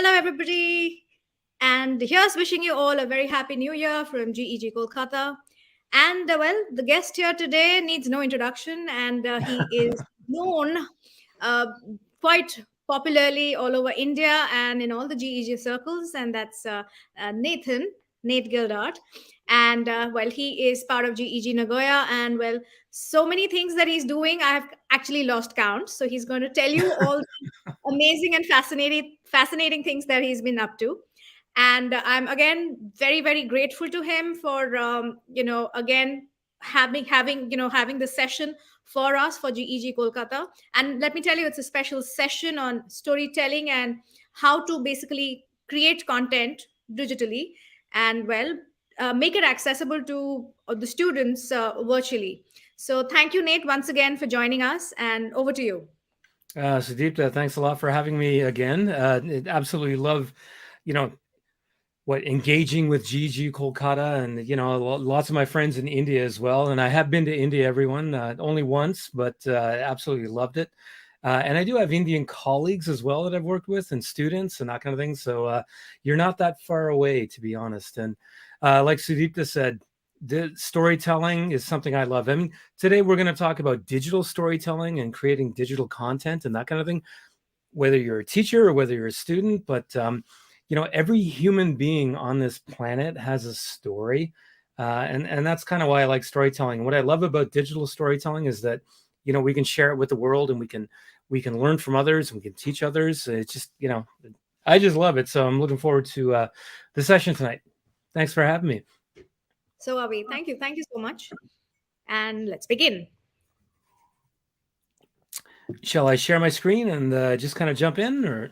Hello, everybody. And here's wishing you all a very happy new year from GEG Kolkata. And the guest here today needs no introduction, and he is known uh, quite popularly all over India and in all the GEG circles, and that's Nate Gildart. And he is part of GEG Nagoya, and so many things that he's doing, I have actually lost count. So he's going to tell you all amazing and fascinating things that he's been up to. And I'm again very grateful to him for again having this session for us for GEG Kolkata. And let me tell you, it's a special session on storytelling and how to basically create content digitally and make it accessible to the students virtually. So thank you, Nate, once again for joining us, and over to you. Sudipta, thanks a lot for having me again. Absolutely love, you know, engaging with GEG Kolkata, and lots of my friends in India as well. And I have been to India, everyone, only once, but absolutely loved it. And I do have Indian colleagues as well that I've worked with, and students and that kind of thing. So you're not that far away, to be honest. And like Sudipta said, the storytelling is something I love. I mean, today we're going to talk about digital storytelling and creating digital content and that kind of thing, whether you're a teacher or whether you're a student. But every human being on this planet has a story, and that's kind of why I like storytelling. What I love about digital storytelling is that we can share it with the world, and we can learn from others, and we can teach others. It's just I just love it. So I'm looking forward to the session tonight. Thanks for having me. So are we. Thank you so much, and let's begin. Shall I share my screen and just kind of jump in, or?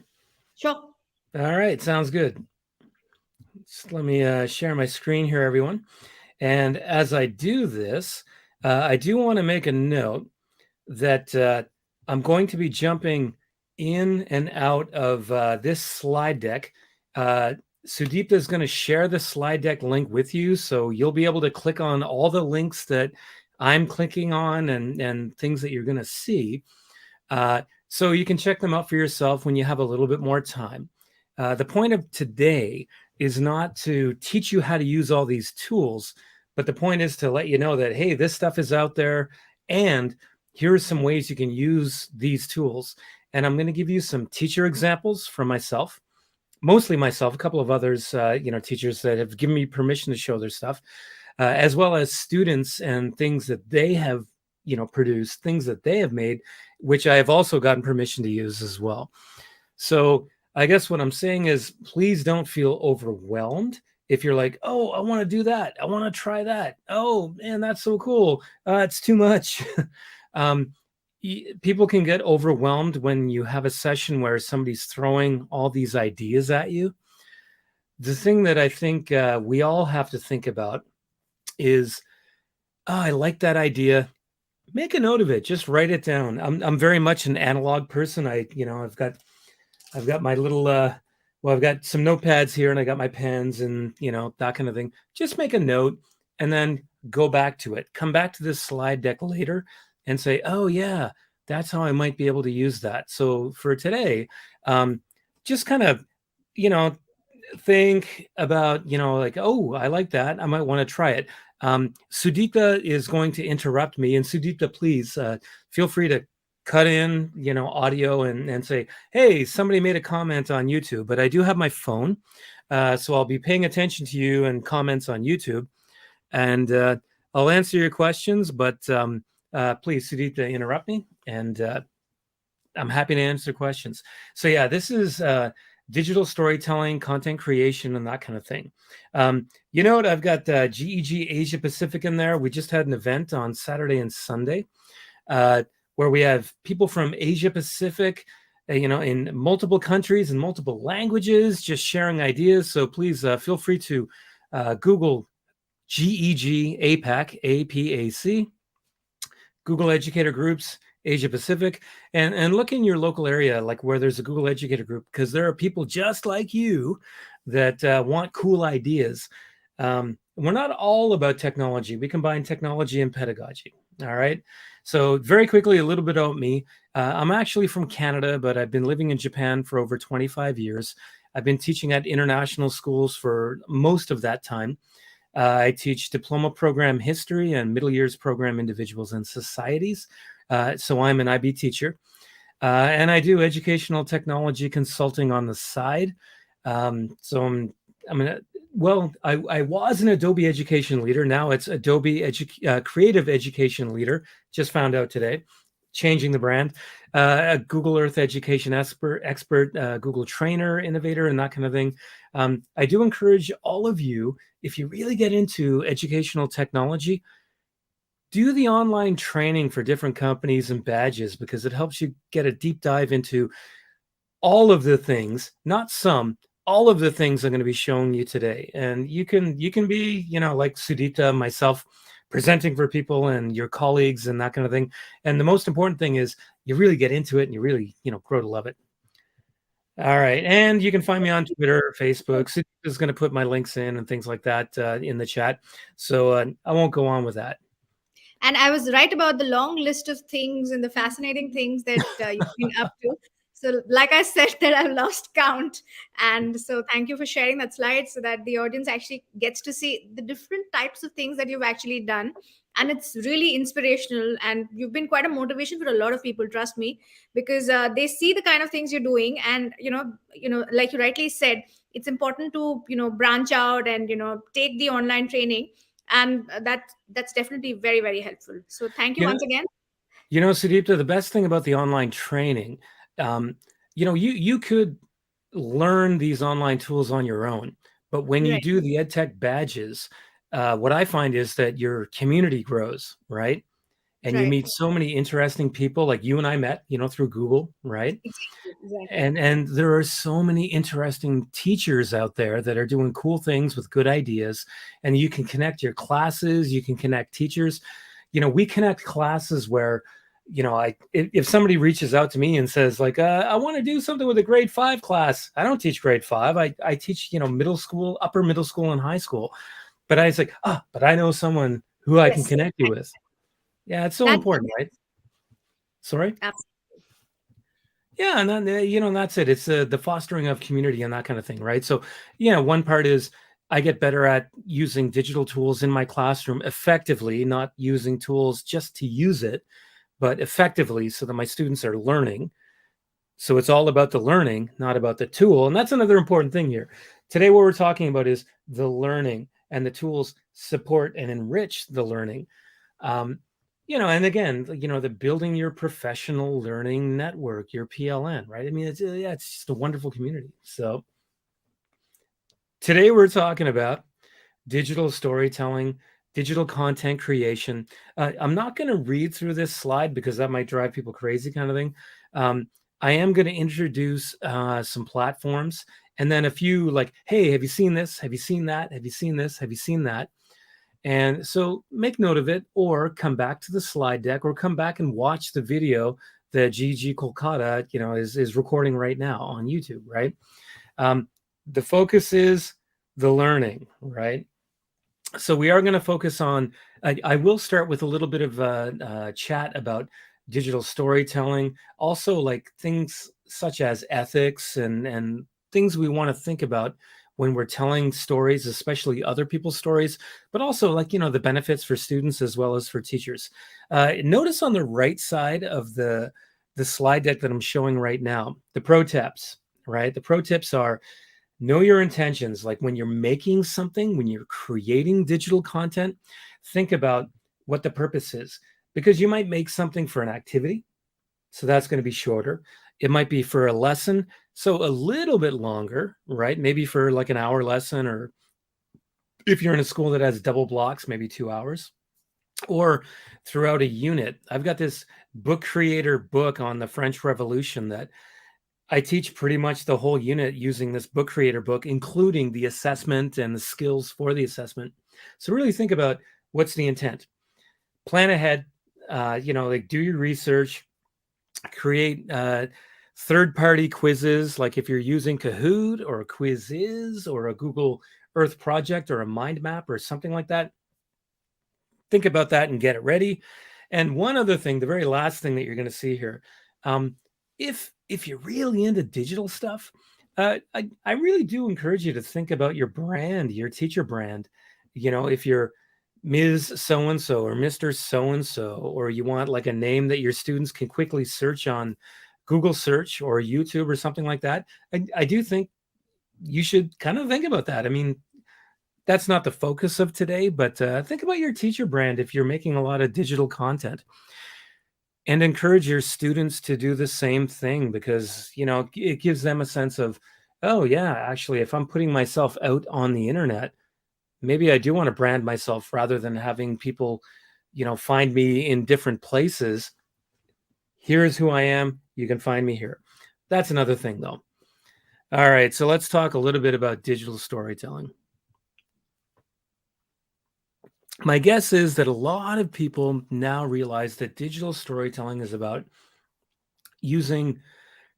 Sure. All right, sounds good. Just let me share my screen here, everyone. And as I do this, I do want to make a note that I'm going to be jumping in and out of this slide deck. Sudipta is going to share the slide deck link with you, so you'll be able to click on all the links that I'm clicking on and things that you're going to see. So you can check them out for yourself when you have a little bit more time. The point of today is not to teach you how to use all these tools, but the point is to let you know that, hey, this stuff is out there, and here are some ways you can use these tools. And I'm going to give you some teacher examples from myself, mostly myself, a couple of others, teachers that have given me permission to show their stuff, as well as students and things that they have, produced, things that they have made, which I have also gotten permission to use as well. So I guess what I'm saying is, please don't feel overwhelmed. If you're like, oh, I want to do that, I want to try that. Oh, man, that's so cool. It's too much. People can get overwhelmed when you have a session where somebody's throwing all these ideas at you. The thing that I think we all have to think about is, I like that idea. Make a note of it. Just write it down. I'm very much an analog person. I've got my little I've got some notepads here, and I got my pens and that kind of thing. Just make a note and then go back to it. Come back to this slide deck later and say, oh yeah, that's how I might be able to use that. So for today, just kind of think about like, oh, I like that, I might want to try it. Sudipta is going to interrupt me, and Sudipta, please feel free to cut in audio and say, hey, somebody made a comment on YouTube, but I do have my phone, so I'll be paying attention to you and comments on YouTube, and I'll answer your questions, but please, Sudipta, interrupt me, and I'm happy to answer questions. So yeah, this is digital storytelling, content creation, and that kind of thing. You know what? I've got GEG Asia Pacific in there. We just had an event on Saturday and Sunday where we have people from Asia Pacific, in multiple countries and multiple languages, just sharing ideas. So please feel free to Google GEG APAC, APAC, Google Educator Groups, Asia Pacific, and look in your local area, like where there's a Google Educator group, because there are people just like you that want cool ideas. We're not all about technology. We combine technology and pedagogy. All right. So very quickly, a little bit about me. I'm actually from Canada, but I've been living in Japan for over 25 years. I've been teaching at international schools for most of that time. I teach diploma program history and middle years program individuals and societies. So I'm an IB teacher. And I do educational technology consulting on the side. So I was an Adobe education leader. Now it's Adobe Creative Education Leader. Just found out today, changing the brand. A Google Earth education expert, Google trainer, innovator, and that kind of thing. I do encourage all of you, if you really get into educational technology, do the online training for different companies and badges, because it helps you get a deep dive into all of the things, not some, all of the things I'm going to be showing you today. And you can be, like Sudipta, myself, presenting for people and your colleagues and that kind of thing. And the most important thing is you really get into it and you really, grow to love it. All right. And you can find me on Twitter, Facebook. Sudipta is going to put my links in and things like that in the chat. So I won't go on with that. And I was right about the long list of things and the fascinating things that you've been up to. So, like I said, that I've lost count. And so, thank you for sharing that slide so that the audience actually gets to see the different types of things that you've actually done. And it's really inspirational. And you've been quite a motivation for a lot of people, trust me, because they see the kind of things you're doing. And, like you rightly said, it's important to, branch out and, take the online training, and that's definitely very, very helpful. So thank you You know, once again. Sudipta, the best thing about the online training, you could learn these online tools on your own, but when you Right. do the EdTech badges, what I find is that your community grows, right? And you Right. meet so many interesting people, like you and I met, through Google, right? Exactly. And there are so many interesting teachers out there that are doing cool things with good ideas, and you can connect your classes, you can connect teachers. We connect classes where, if somebody reaches out to me and says like, I want to do something with a grade 5 class. I don't teach grade 5. I teach, middle school, upper middle school, and high school. But I was like, but I know someone who I can Yes. connect you with. Yeah, it's so That's important, right? Sorry. absolutely. Yeah, and then that's it. It's the fostering of community and that kind of thing, right? So, yeah, one part is I get better at using digital tools in my classroom effectively, not using tools just to use it, but effectively so that my students are learning. So it's all about the learning, not about the tool. And that's another important thing here. Today, what we're talking about is the learning, and the tools support and enrich the learning. Um, and again, the building your professional learning network, your PLN, right? I mean, it's just a wonderful community. So today we're talking about digital storytelling, digital content creation. I'm not going to read through this slide because that might drive people crazy, kind of thing. I am going to introduce some platforms, and then a few like, hey, have you seen this? Have you seen that? Have you seen this? Have you seen that? And so make note of it, or come back to the slide deck, or come back and watch the video that GG Kolkata, is recording right now on YouTube, right? The focus is the learning, right? So we are going to focus on, I will start with a little bit of a chat about digital storytelling, also like things such as ethics and things we want to think about when we're telling stories, especially other people's stories, but also like, the benefits for students as well as for teachers. Notice on the right side of the slide deck that I'm showing right now, the pro tips, right? The pro tips are: know your intentions. Like when you're making something, when you're creating digital content, think about what the purpose is, because you might make something for an activity. So that's going to be shorter. It might be for a lesson, so a little bit longer, right? Maybe for like an hour lesson, or if you're in a school that has double blocks, maybe 2 hours, or throughout a unit. I've got this book creator book on the French Revolution that I teach pretty much the whole unit using this book creator book, including the assessment and the skills for the assessment. So really think about what's the intent. Plan ahead, like do your research, create third-party quizzes, like if you're using Kahoot or Quizzes or a Google Earth project or a mind map or something like that. Think about that and get it ready. And one other thing, the very last thing that you're going to see here, if you're really into digital stuff, I really do encourage you to think about your brand, your teacher brand. If you're Ms. So and so or Mr. So and so, or you want like a name that your students can quickly search on Google search or YouTube or something like that, I do think you should kind of think about that. I mean, that's not the focus of today, but think about your teacher brand if you're making a lot of digital content, and encourage your students to do the same thing, because it gives them a sense of, oh yeah, actually, if I'm putting myself out on the internet, maybe I do want to brand myself rather than having people find me in different places. Here's who I am. You can find me here. That's another thing, though. All right, so let's talk a little bit about digital storytelling. My guess is that a lot of people now realize that digital storytelling is about using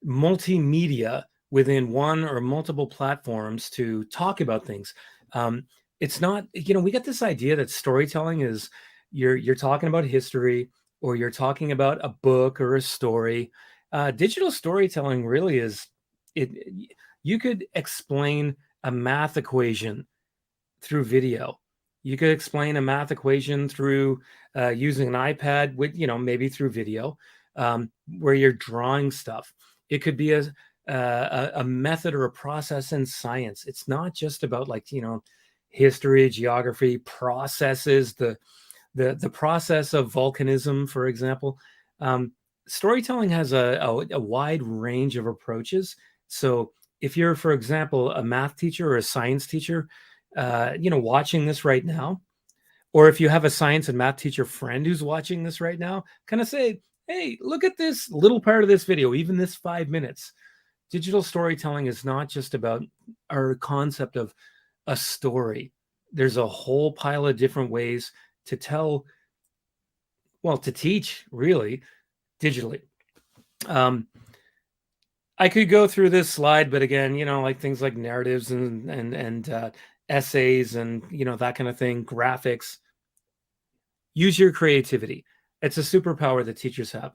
multimedia within one or multiple platforms to talk about things. It's not, we get this idea that storytelling is you're talking about history, or you're talking about a book or a story. Digital storytelling really is it. You could explain a math equation through video. You could explain a math equation through using an iPad with, maybe through video, where you're drawing stuff. It could be a method or a process in science. It's not just about history, geography, processes, the process of volcanism, for example. Storytelling has a wide range of approaches. So if you're, for example, a math teacher or a science teacher, watching this right now, or if you have a science and math teacher friend who's watching this right now, kind of say, hey, look at this little part of this video, even this 5 minutes. Digital storytelling is not just about our concept of a story. There's a whole pile of different ways to tell, to teach, really, digitally. I could go through this slide, but again, like things like narratives and essays and that kind of thing, graphics. Use your creativity. It's a superpower that teachers have.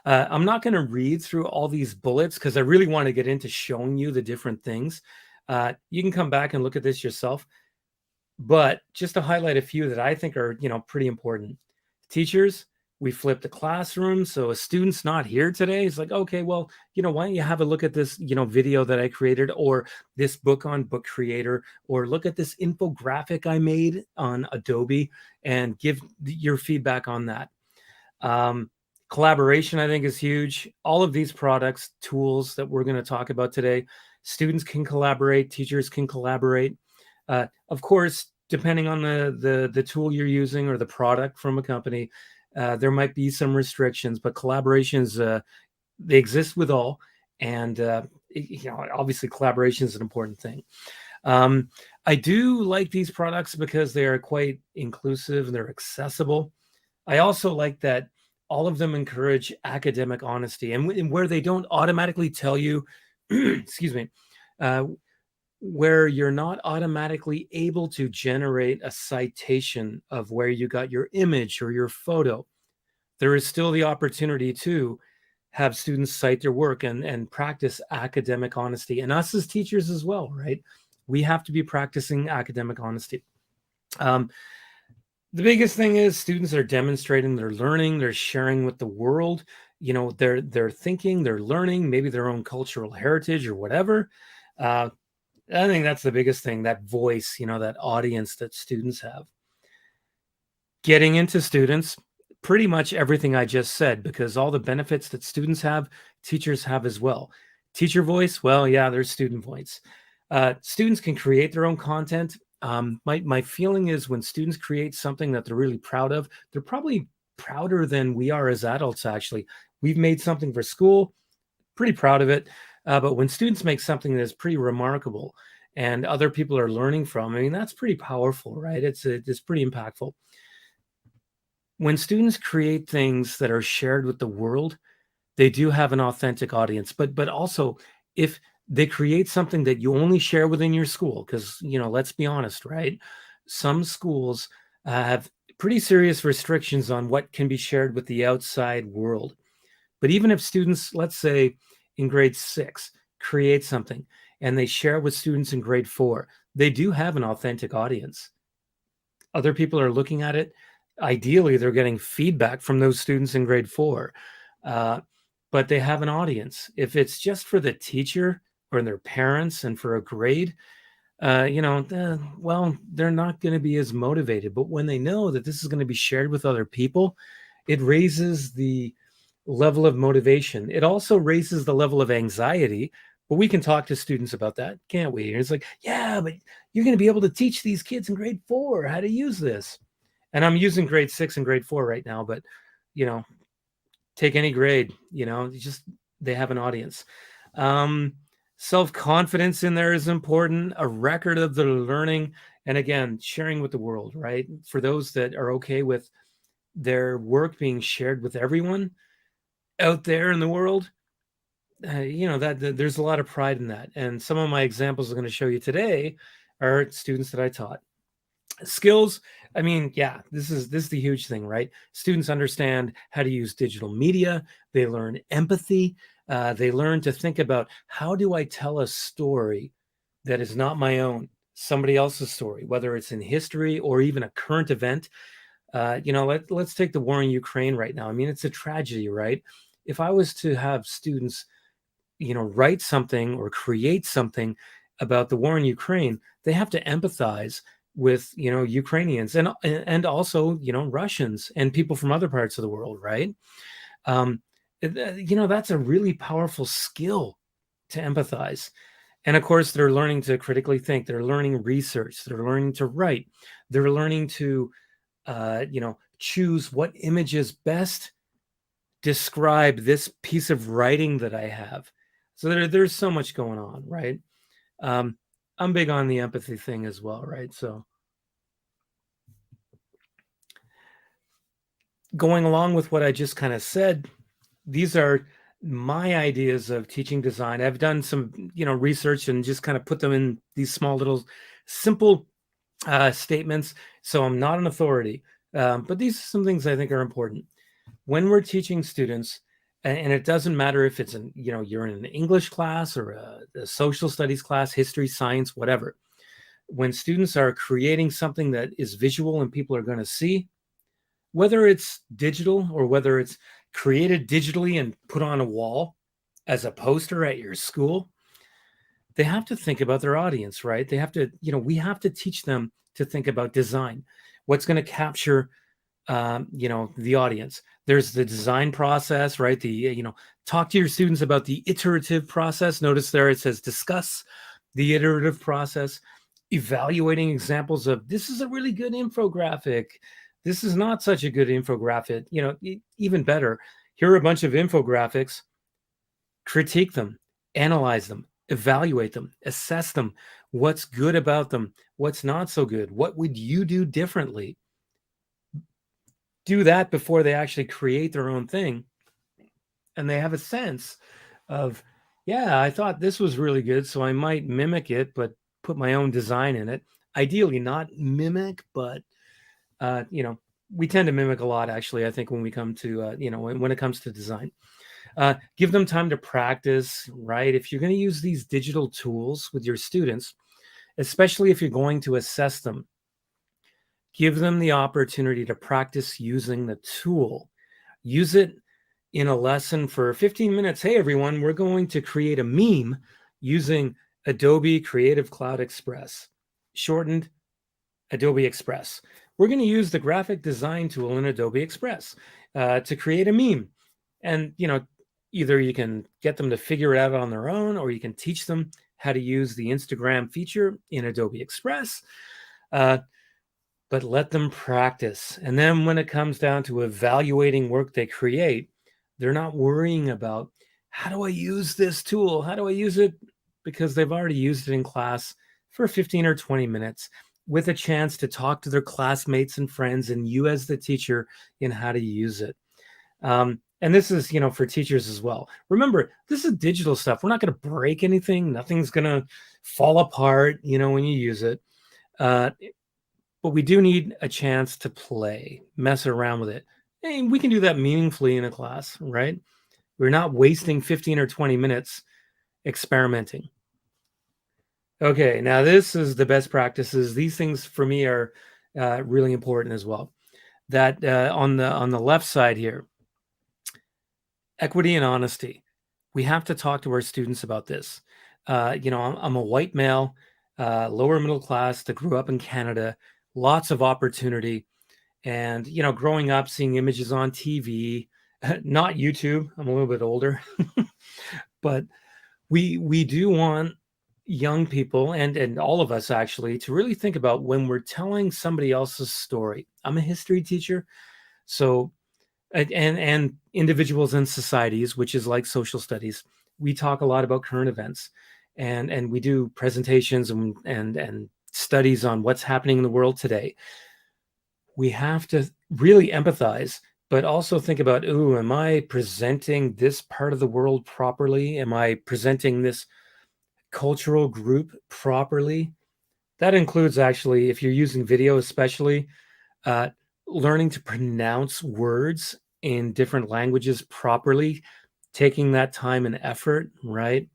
I'm not going to read through all these bullets because I really want to get into showing you the different things. You can come back and look at this yourself, but just to highlight a few that I think are pretty important. Teachers, we flip the classroom. So a student's not here today. It's like, okay, well, why don't you have a look at this, video that I created, or this book on Book Creator, or look at this infographic I made on Adobe, and give your feedback on that. Collaboration, I think, is huge. All of these products, tools that we're going to talk about today, students can collaborate, teachers can collaborate. Of course, depending on the tool you're using or the product from a company, there might be some restrictions, but collaborations, they exist with all. And, obviously collaboration is an important thing. I do like these products because they are quite inclusive and they're accessible. I also like that all of them encourage academic honesty, and where they don't automatically tell you, excuse me, where you're not automatically able to generate a citation of where you got your image or your photo, there is still the opportunity to have students cite their work and practice academic honesty. And us as teachers as well, right? We have to be practicing academic honesty. The biggest thing is students are demonstrating their learning, they're sharing with the world, they're thinking, they're learning, maybe their own cultural heritage or whatever. I think that's the biggest thing, that voice, that audience that students have. Getting into students, pretty much everything I just said, because all the benefits that students have, teachers have as well. Teacher voice, well, yeah, there's student voice. Students can create their own content. My feeling is when students create something that they're really proud of, they're probably prouder than we are as adults, actually. We've made something for school, pretty proud of it. But when students make something that's pretty remarkable and other people are learning from, I mean, that's pretty powerful, right? It's pretty impactful. When students create things that are shared with the world, they do have an authentic audience. But also, if they create something that you only share within your school, because, let's be honest, right? Some schools have pretty serious restrictions on what can be shared with the outside world. But even if students, let's say in grade 6, create something and they share with students in grade 4, they do have an authentic audience. Other people are looking at it. Ideally, they're getting feedback from those students in grade 4, uh, but they have an audience. If it's just for the teacher or their parents and for a grade, well, they're not going to be as motivated. But when they know that this is going to be shared with other people, it raises the level of motivation. It also raises the level of anxiety. But we can talk to students about that, can't we? And it's like, yeah, but you're going to be able to teach these kids in grade 4 how to use this. And I'm using grade 6 and grade 4 right now, but you know, take any grade, just they have an audience. Self-confidence in there is important, a record of the learning, and again, sharing with the world, right? For those that are okay with their work being shared with everyone out there in the world, that there's a lot of pride in that. And some of my examples I'm going to show you today are students that I taught. Skills, I mean, yeah, this is the huge thing, right? Students understand how to use digital media. They learn empathy. They learn to think about, how do I tell a story that is not my own, somebody else's story, whether it's in history or even a current event. Let's take the war in Ukraine right now. I mean, it's a tragedy, right? If I was to have students, write something or create something about the war in Ukraine, they have to empathize with, Ukrainians and also, Russians and people from other parts of the world, right? That's a really powerful skill, to empathize. And of course, they're learning to critically think. They're learning research. They're learning to write. They're learning to, choose what images best describe this piece of writing that I have. So there's so much going on, right? I'm big on the empathy thing as well, right? So going along with what I just kind of said, these are my ideas of teaching design. I've done some, research and just kind of put them in these small little simple statements. So I'm not an authority, but these are some things I think are important. When we're teaching students, and it doesn't matter if it's you're in an English class or a social studies class, history, science, whatever. When students are creating something that is visual and people are going to see, whether it's digital or whether it's created digitally and put on a wall as a poster at your school, they have to think about their audience, right? They have to, we have to teach them to think about design. What's going to capture, the audience? There's the design process, right? Talk to your students about the iterative process. Notice there it says discuss the iterative process, evaluating examples of, this is a really good infographic. This is not such a good infographic. Even better, here are a bunch of infographics. Critique them, analyze them, evaluate them, assess them. What's good about them? What's not so good? What would you do differently? Do that before they actually create their own thing. And they have a sense of, yeah, I thought this was really good, so I might mimic it, but put my own design in it. Ideally, not mimic, but we tend to mimic a lot, actually, I think, when we come to, when it comes to design. Give them time to practice, right? If you're going to use these digital tools with your students, especially if you're going to assess them, give them the opportunity to practice using the tool. Use it in a lesson for 15 minutes. Hey, everyone, we're going to create a meme using Adobe Creative Cloud Express, shortened Adobe Express. We're going to use the graphic design tool in Adobe Express to create a meme. And, either you can get them to figure it out on their own, or you can teach them how to use the Instagram feature in Adobe Express. But let them practice. And then when it comes down to evaluating work they create, they're not worrying about, how do I use this tool? How do I use it? Because they've already used it in class for 15 or 20 minutes with a chance to talk to their classmates and friends and you as the teacher in how to use it. And this is, for teachers as well. Remember, this is digital stuff. We're not going to break anything. Nothing's going to fall apart, when you use it. But we do need a chance to play, mess around with it. And we can do that meaningfully in a class, right? We're not wasting 15 or 20 minutes experimenting. Okay, now this is the best practices. These things for me are really important as well. That on the left side here, equity and honesty. We have to talk to our students about this. I'm a white male, lower middle class that grew up in Canada, lots of opportunity, and growing up seeing images on TV, not YouTube. I'm a little bit older, but we do want young people and all of us actually to really think about when we're telling somebody else's story. I'm a history teacher, so and individuals and societies, which is like social studies. We talk a lot about current events, and we do presentations and studies on what's happening in the world today. We have to really empathize, but also think about, ooh, am I presenting this part of the world properly? Am I presenting this cultural group properly? That includes actually, if you're using video, especially uh, learning to pronounce words in different languages properly, taking that time and effort, right?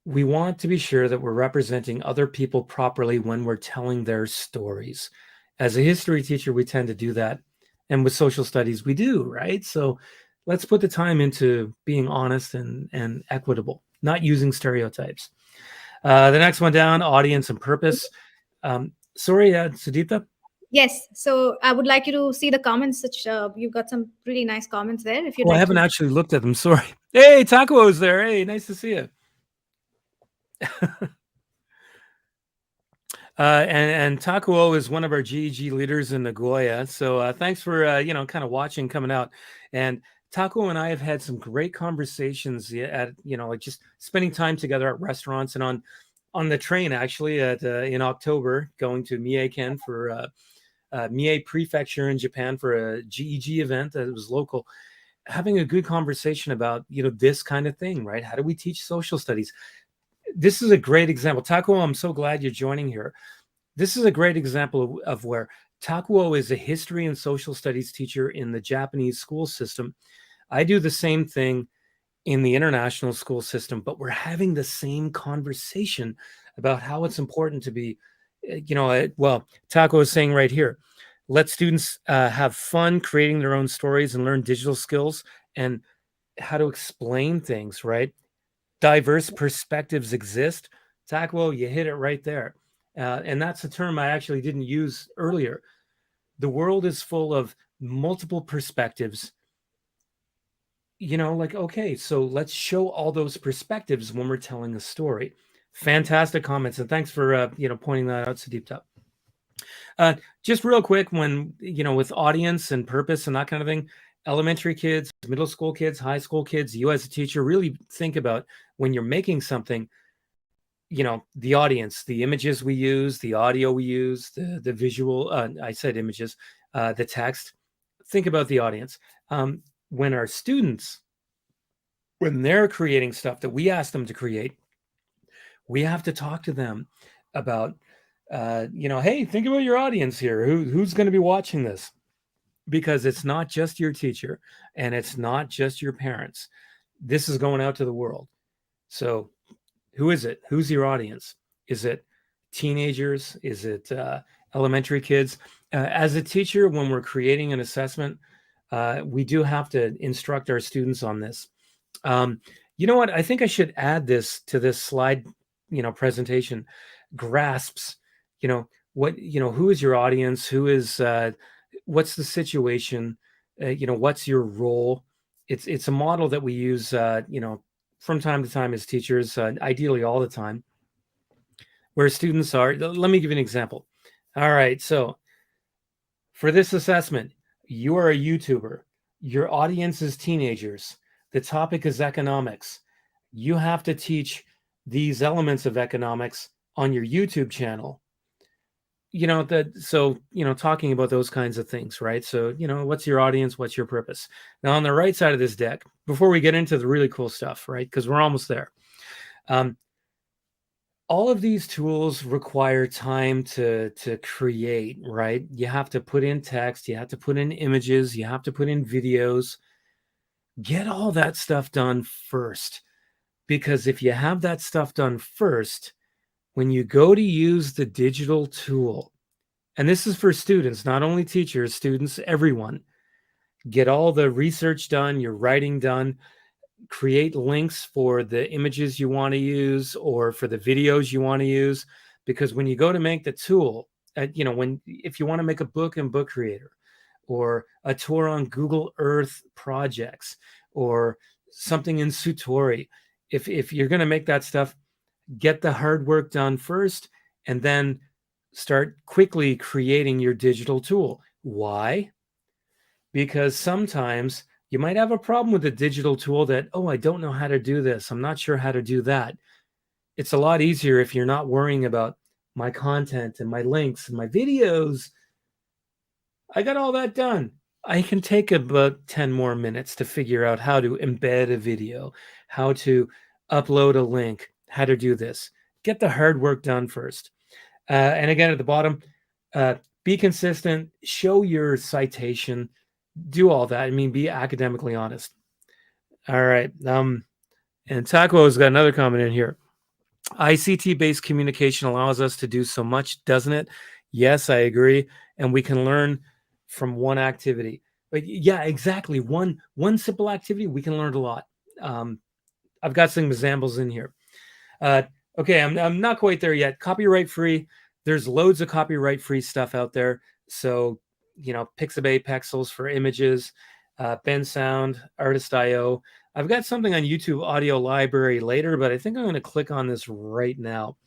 We want to be sure that we're representing other people properly when we're telling their stories. As a history teacher, we tend to do that. And with social studies, we do, right? So let's put the time into being honest and equitable, not using stereotypes. The next one down, audience and purpose. Sorry, Sudipta. Yes. So I would like you to see the comments. Which you've got some really nice comments there. If you'd Oh, I like haven't to. actually looked at them. Sorry. Hey, Taco's there. Hey, nice to see you. And Takuo is one of our GEG leaders in Nagoya. So thanks for kind of watching, coming out. And Takuo and I have had some great conversations at like just spending time together at restaurants and on the train actually at in October, going to Mieiken for Mie Prefecture in Japan for a GEG event that was local. Having a good conversation about this kind of thing, right? How do we teach social studies? This is a great example. Takuo, I'm so glad you're joining here. This is a great example of where Takuo is a history and social studies teacher in the Japanese school system. I do the same thing in the international school system, but we're having the same conversation about how it's important to be, well, Takuo is saying right here, let students have fun creating their own stories and learn digital skills and how to explain things, right? Diverse perspectives exist. Takuo, you hit it right there. And that's a term I actually didn't use earlier. The world is full of multiple perspectives. Okay, so let's show all those perspectives when we're telling a story. Fantastic comments, and thanks for pointing that out, Sudeep. Just real quick, when with audience and purpose and that kind of thing, elementary kids, middle school kids, high school kids, you as a teacher really think about when you're making something, the audience, the images we use, the audio we use, the visual, I said images, the text. Think about the audience. When our students, when they're creating stuff that we ask them to create, we have to talk to them about, hey, think about your audience here. Who's going to be watching this? Because it's not just your teacher and it's not just your parents. This is going out to the world. So who is it? Who's your audience? Is it teenagers? Is it elementary kids? As a teacher, when we're creating an assessment, we do have to instruct our students on this. You know what? I think I should add this to this slide, presentation. Grasps. Who is your audience? Who is? What's the situation? What's your role? It's a model that we use. From time to time as teachers, ideally all the time, where students are. Let me give you an example. All right, so for this assessment, you are a YouTuber. Your audience is teenagers. The topic is economics. You have to teach these elements of economics on your YouTube channel. Talking about those kinds of things, right? So, what's your audience? What's your purpose? Now, on the right side of this deck, before we get into the really cool stuff, right? Because we're almost there. All of these tools require time to create, right? You have to put in text, you have to put in images, you have to put in videos. Get all that stuff done first. because if you have that stuff done first, when you go to use the digital tool, and this is for students, not only teachers, students, everyone, get all the research done, your writing done, create links for the images you want to use or for the videos you want to use. Because when you go to make the tool, if you want to make a book in Book Creator or a tour on Google Earth projects or something in Sutori, if you're going to make that stuff, get the hard work done first and then start quickly creating your digital tool. Why? Because sometimes you might have a problem with a digital tool that, oh, I don't know how to do this. I'm not sure how to do that. It's a lot easier if you're not worrying about my content and my links and my videos. I got all that done. I can take about 10 more minutes to figure out how to embed a video, how to upload a link, how to do this. Get the hard work done first. And again, at the bottom, be consistent, show your citation, do all that. I mean, be academically honest. All right. And Taco's got another comment in here. ICT-based communication allows us to do so much, doesn't it? Yes, I agree. And we can learn from one activity. But yeah, exactly. One simple activity, we can learn a lot. I've got some examples in here. Okay, I'm not quite there yet. Copyright free. There's loads of copyright free stuff out there. So, Pixabay Pexels for images, Bensound, Artist.io. I've got something on YouTube Audio Library later, but I think I'm going to click on this right now.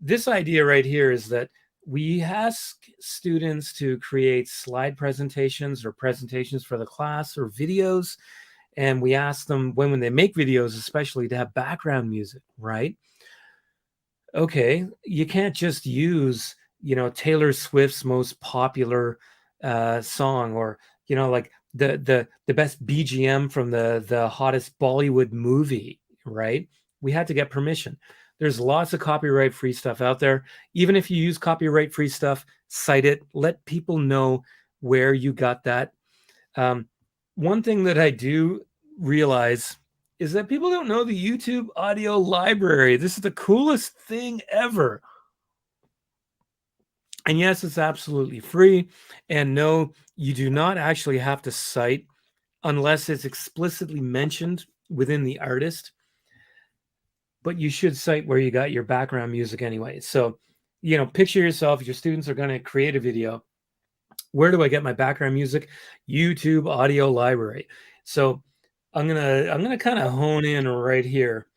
This idea right here is that we ask students to create slide presentations or presentations for the class or videos. And we ask them when they make videos, especially, to have background music, right? Okay, you can't just use, Taylor Swift's most popular song or, like the best BGM from the hottest Bollywood movie, right? We had to get permission. There's lots of copyright free stuff out there. Even if you use copyright free stuff, cite it. Let people know where you got that. One thing that I do realize is that people don't know the YouTube Audio Library. This is the coolest thing ever. And yes, it's absolutely free. And no, you do not actually have to cite unless it's explicitly mentioned within the artist. But you should cite where you got your background music anyway. So, picture yourself, your students are going to create a video. Where do I get my background music? YouTube Audio Library. So I'm gonna kind of hone in right here.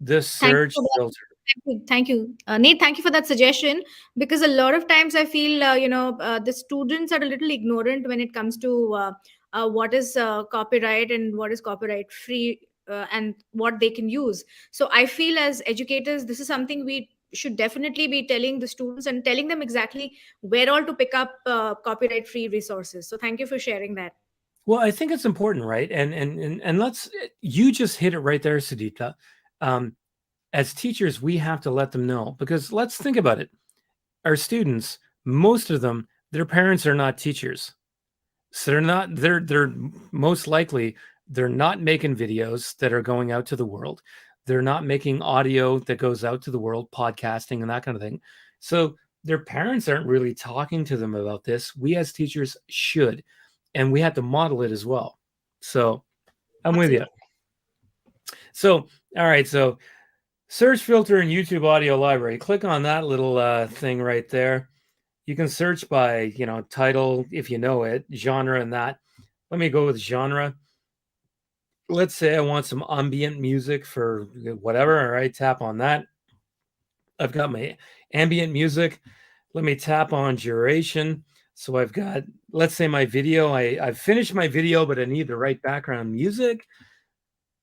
This Thank you search for that. filter. Thank you. Nate, thank you for that suggestion, because a lot of times I feel, the students are a little ignorant when it comes to what is copyright and what is copyright free, and what they can use. So I feel as educators, this is something we should definitely be telling the students and telling them exactly where all to pick up copyright free resources. So thank you for sharing that. Well, I think it's important, right? And let's you just hit it right there, Sudipta. As teachers, we have to let them know, because let's think about it. Our students, most of them, their parents are not teachers. So they're most likely they're not making videos that are going out to the world. They're not making audio that goes out to the world, podcasting and that kind of thing. So their parents aren't really talking to them about this. We as teachers should, and we have to model it as well. So I'm with you. Absolutely. So, all right. So search filter in YouTube Audio Library. Click on that little thing right there. You can search by, title, if you know it, genre, and that. Let me go with genre. Let's say I want some ambient music for whatever. All right, tap on that. I've got my ambient music. Let me tap on duration. So I've got, let's say my video, I've finished my video, but I need the right background music.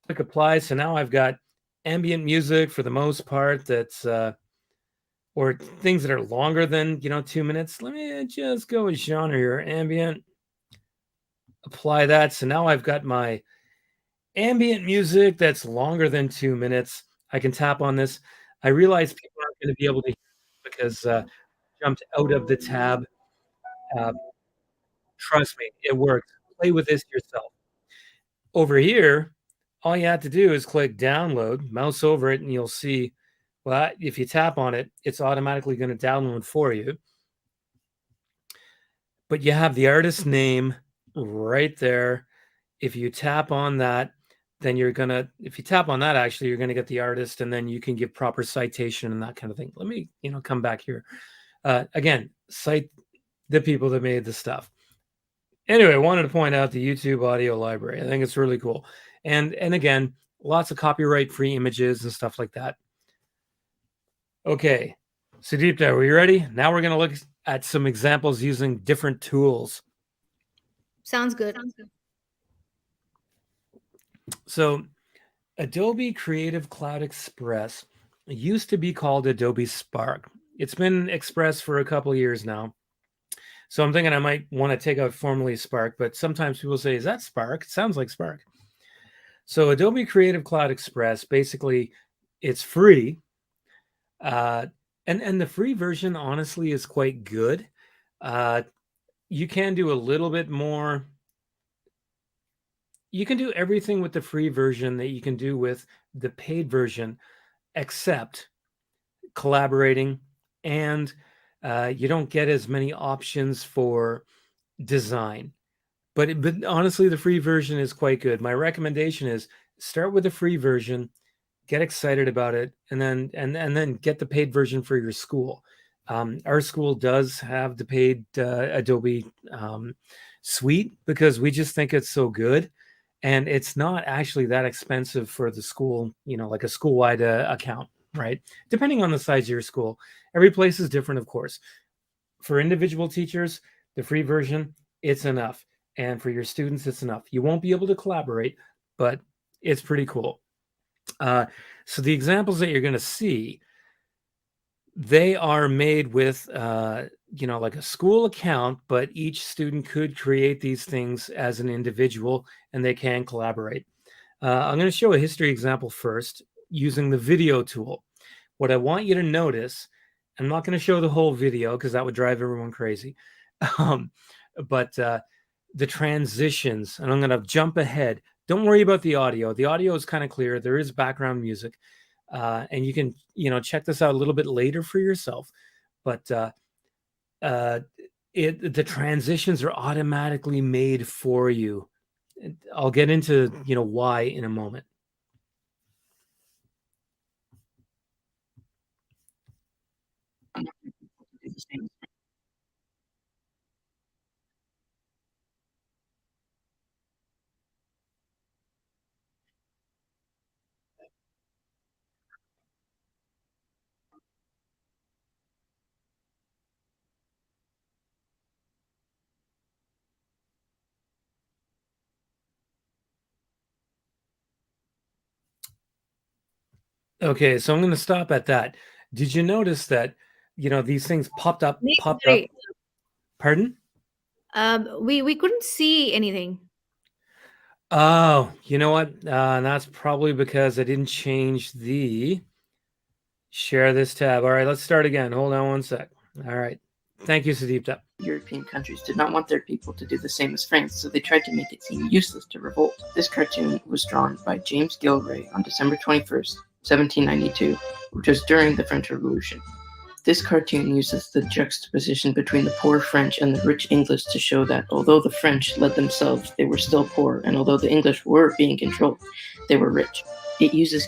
Click apply. So now I've got ambient music for the most part that's or things that are longer than 2 minutes. Let me just go with genre here, ambient. Apply that. So now I've got my ambient music that's longer than 2 minutes. I can tap on this. I realize people aren't going to be able to hear because jumped out of the tab. Uh, Trust me, it works. Play with this yourself. Over here, all you have to do is click download, mouse over it, and you'll see, well, if you tap on it, it's automatically going to download for you. But you have the artist's name right there. If you tap on that, then if you tap on that, actually, you're going to get the artist, and then you can give proper citation and that kind of thing. Let me, come back here. Again, cite the people that made the stuff. Anyway, I wanted to point out the YouTube audio library. I think it's really cool. And again, lots of copyright-free images and stuff like that. Okay, Sudeepta, are you ready? Now we're going to look at some examples using different tools. Sounds good. So Adobe Creative Cloud Express used to be called Adobe Spark. It's been Express for a couple of years now. So I'm thinking I might want to take out formally Spark, but sometimes people say, is that Spark? It sounds like Spark. So Adobe Creative Cloud Express, basically, it's free. And the free version, honestly, is quite good. You can do a little bit more. You can do everything with the free version that you can do with the paid version, except collaborating, and you don't get as many options for design. But honestly, the free version is quite good. My recommendation is start with the free version, get excited about it, and then get the paid version for your school. Our school does have the paid Adobe suite because we just think it's so good, and it's not actually that expensive for the school. Like a school-wide account, right? Depending on the size of your school, every place is different, of course. For individual teachers, the free version, it's enough. And for your students, it's enough. You won't be able to collaborate, but it's pretty cool. So the examples that you're going to see, they are made with, like a school account, but each student could create these things as an individual, and they can collaborate. I'm going to show a history example first using the video tool. What I want you to notice, I'm not going to show the whole video because that would drive everyone crazy. But the transitions, and I'm going to jump ahead. Don't worry about the audio. The audio is kind of clear. There is background music, and you can, check this out a little bit later for yourself. But the transitions are automatically made for you. I'll get into, why in a moment. Okay, so I'm going to stop at that. Did you notice that, these things popped up? Sorry. Pardon? We couldn't see anything. Oh, you know what? That's probably because I didn't change the share this tab. All right, let's start again. Hold on one sec. All right. Thank you, Sudeepta. European countries did not want their people to do the same as France, so they tried to make it seem useless to revolt. This cartoon was drawn by James Gillray on December 21st, 1792, which was during the French Revolution. This cartoon uses the juxtaposition between the poor French and the rich English to show that although the French led themselves, they were still poor, and although the English were being controlled, they were rich. It uses...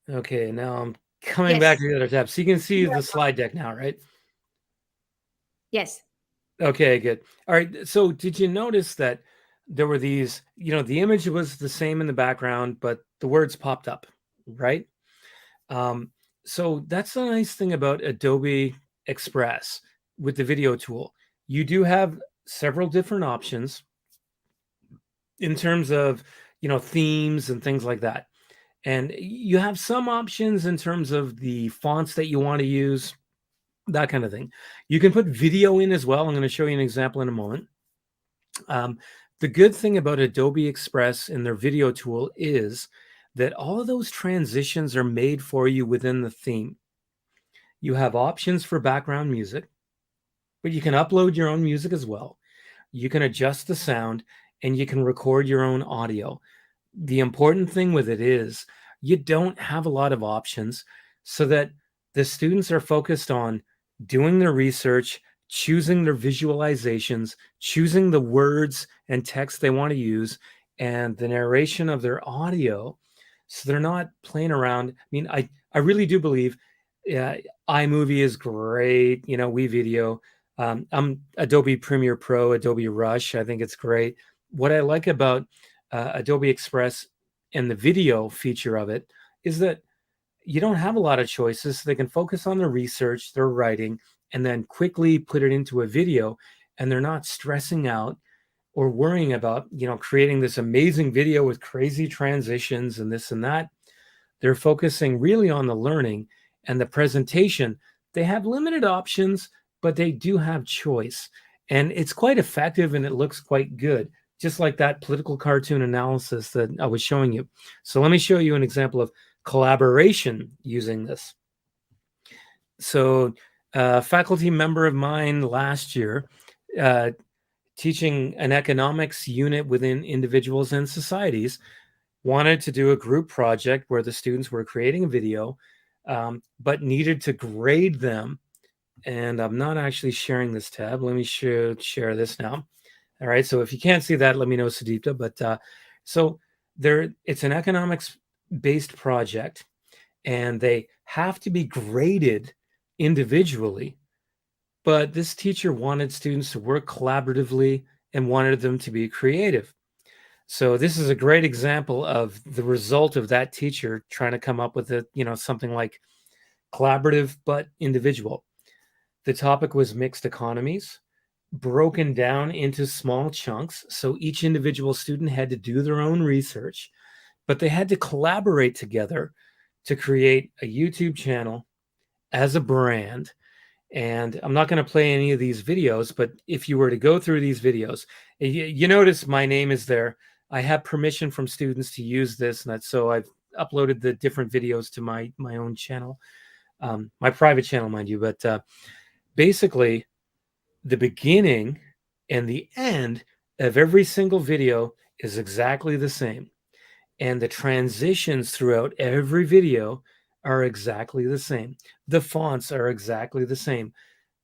Okay, now I'm coming back to the other tab. So you can see the slide deck now, right? Yes. Okay, good. All right. So did you notice that there were these, the image was the same in the background, but the words popped up, right? So that's the nice thing about Adobe Express with the video tool. You do have several different options in terms of, themes and things like that. And you have some options in terms of the fonts that you want to use, that kind of thing. You can put video in as well. I'm going to show you an example in a moment. The good thing about Adobe Express and their video tool is that all of those transitions are made for you within the theme. You have options for background music, but you can upload your own music as well. You can adjust the sound, and you can record your own audio. The important thing with it is you don't have a lot of options, so that the students are focused on doing their research, choosing their visualizations, choosing the words and text they want to use, and the narration of their audio. So they're not playing around. I mean, I really do believe iMovie is great, WeVideo. I'm Adobe Premiere Pro, Adobe Rush. I think it's great. What I like about Adobe Express and the video feature of it is that you don't have a lot of choices. So they can focus on their research, their writing, and then quickly put it into a video. And they're not stressing out or worrying about, creating this amazing video with crazy transitions and this and that. They're focusing really on the learning and the presentation. They have limited options, but they do have choice. And it's quite effective, and it looks quite good, just like that political cartoon analysis that I was showing you. So let me show you an example of collaboration using this. So a faculty member of mine last year, teaching an economics unit within individuals and societies, wanted to do a group project where the students were creating a video, but needed to grade them. And I'm not actually sharing this tab. Let me share this now. All right. So if you can't see that, let me know, Sudipta. But so it's an economics-based project, and they have to be graded individually. But this teacher wanted students to work collaboratively and wanted them to be creative. So this is a great example of the result of that teacher trying to come up with something like collaborative but individual. The topic was mixed economies, broken down into small chunks. So each individual student had to do their own research, but they had to collaborate together to create a YouTube channel as a brand. And I'm not going to play any of these videos, but if you were to go through these videos, you notice my name is there. I have permission from students to use this, and so I've uploaded the different videos to my own channel, my private channel, mind you. But basically, the beginning and the end of every single video is exactly the same. And the transitions throughout every video are exactly the same. The fonts are exactly the same.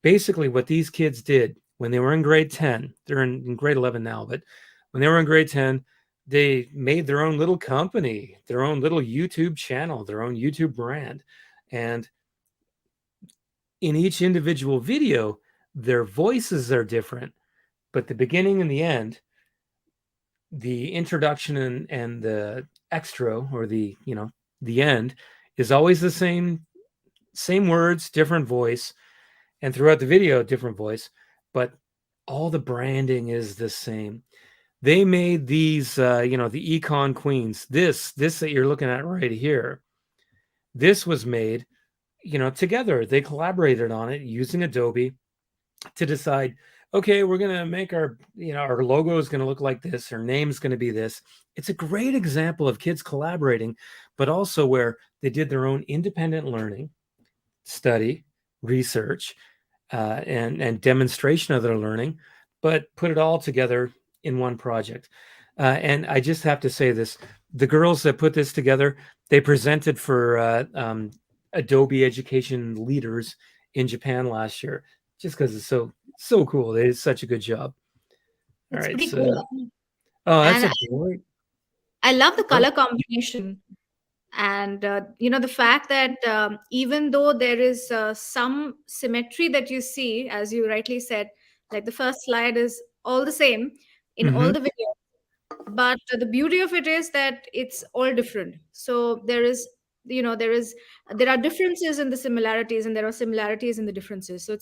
Basically, what these kids did when they were in grade 10, they're in grade 11 now, but when they were in grade 10, they made their own little company, their own little YouTube channel, their own YouTube brand. And in each individual video, their voices are different, but the beginning and the end, the introduction and the extra, or the end, is always the same words, different voice, and throughout the video, different voice, but all the branding is the same. They made these, the Econ Queens. This that you're looking at right here, this was made, together. They collaborated on it using Adobe to decide, okay, we're going to make our logo is going to look like this, our name's going to be this. It's a great example of kids collaborating, but also where they did their own independent learning, study, research, and demonstration of their learning, but put it all together in one project. And I just have to say this, the girls that put this together, they presented for Adobe education leaders in Japan last year, just because it's so cool. They did such a good job. All It's right. pretty So, cool. oh, that's And a great. I love the color combination. And the fact that even though there is some symmetry that you see, as you rightly said, like the first slide is all the same in all Mhm. the videos, but the beauty of it is that it's all different. So there are differences in the similarities, and there are similarities in the differences. So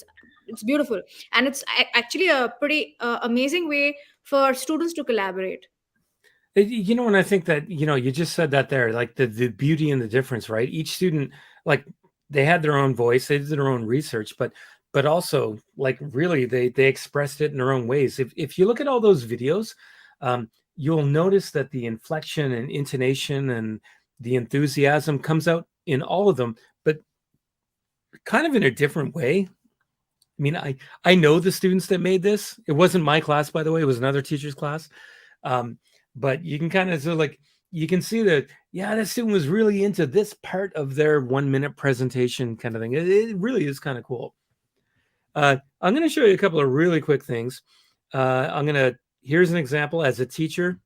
it's beautiful, and it's actually a pretty amazing way for students to collaborate. And I think that, you just said that there, like the beauty and the difference, right? Each student, like, they had their own voice, they did their own research, but also, like, really they expressed it in their own ways. If you look at all those videos, you'll notice that the inflection and intonation and the enthusiasm comes out in all of them, but kind of in a different way. I mean, I know the students that made this. It wasn't my class, by the way, it was another teacher's class. But you can kind of like you can see that that student was really into this part of their 1 minute presentation kind of thing. It really is kind of cool. I'm going to show you a couple of really quick things. Here's an example as a teacher.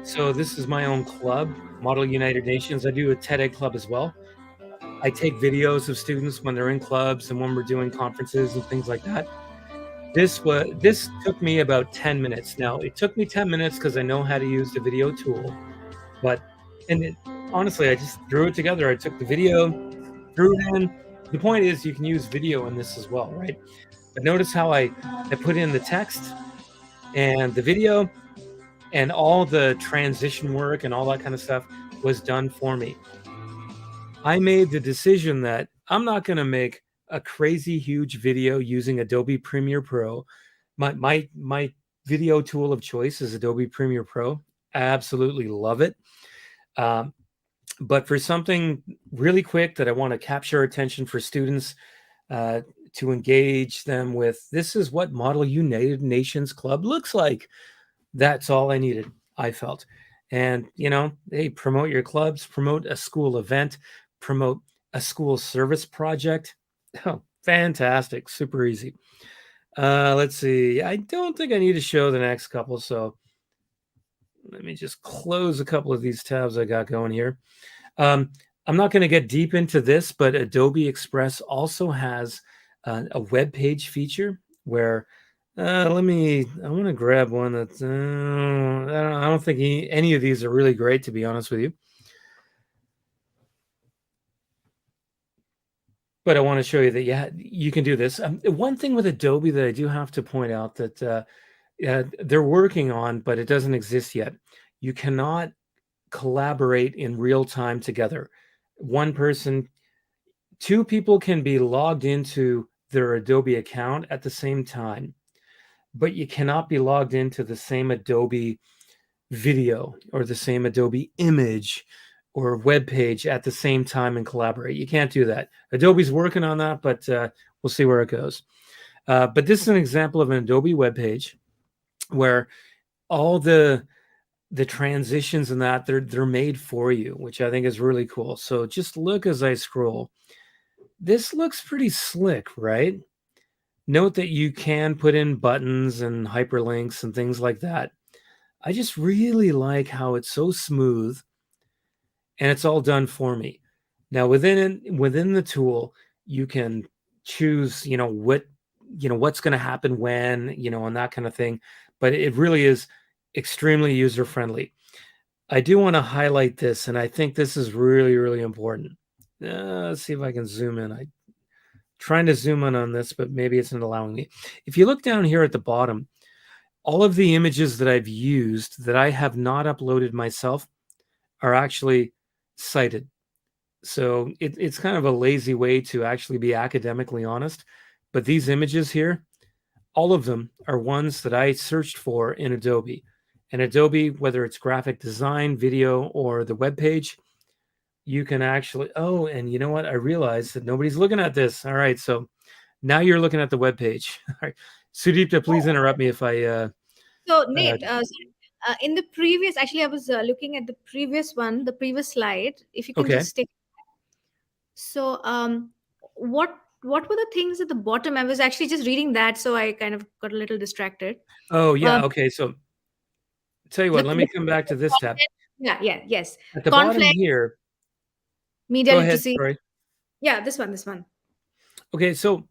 So this is my own club, Model United Nations. I do a TED Club as well. I take videos of students when they're in clubs and when we're doing conferences and things like that. This took me about 10 minutes. Now, it took me 10 minutes because I know how to use the video tool. Honestly, I just threw it together. I took the video, threw it in. The point is you can use video in this as well, right? But notice how I put in the text and the video, and all the transition work and all that kind of stuff was done for me. I made the decision that I'm not going to make a crazy huge video using Adobe Premiere Pro. My video tool of choice is Adobe Premiere Pro. I absolutely love it. But for something really quick that I want to capture attention for students, to engage them with, this is what Model United Nations Club looks like. That's all I needed, I felt. And, hey, promote your clubs, promote a school event, promote a school service project. Oh, fantastic. Super easy. Let's see. I don't think I need to show the next couple. So let me just close a couple of these tabs I got going here. I'm not going to get deep into this, but Adobe Express also has a web page feature where I want to grab one that's, I don't think any of these are really great, to be honest with you. But I want to show you that, you can do this. One thing with Adobe that I do have to point out that they're working on, but it doesn't exist yet. You cannot collaborate in real time together. Two people can be logged into their Adobe account at the same time, but you cannot be logged into the same Adobe video or the same Adobe image or web page at the same time and collaborate. You can't do that. Adobe's working on that, but we'll see where it goes. But this is an example of an Adobe web page where all the transitions and that they're made for you, which I think is really cool. So just look as I scroll. This looks pretty slick, right? Note that you can put in buttons and hyperlinks and things like that. I just really like how it's so smooth and it's all done for me. Now within the tool, you can choose, what's going to happen when, and that kind of thing. But it really is extremely user-friendly. I do want to highlight this, and I think this is really, really important. Let's see if I can zoom in. I'm trying to zoom in on this, but maybe it's not allowing me. If you look down here at the bottom, all of the images that I've used that I have not uploaded myself are actually cited. So it's kind of a lazy way to actually be academically honest. But these images here, all of them are ones that I searched for in Adobe. And Adobe, whether it's graphic design, video, or the web page, you can actually, and you know what? I realized that nobody's looking at this. All right, so now you're looking at the web page. All right, Sudipta, please interrupt me if I... So, Nate, in the previous, actually, I was looking at the previous one, the previous slide. If you can just take. So, what were the things at the bottom? I was actually just reading that, so I kind of got a little distracted. Oh, yeah. Okay. So tell you what, let me come back to this tab. Yes. At the bottom here. Media literacy. Sorry. Yeah, this one. Okay. So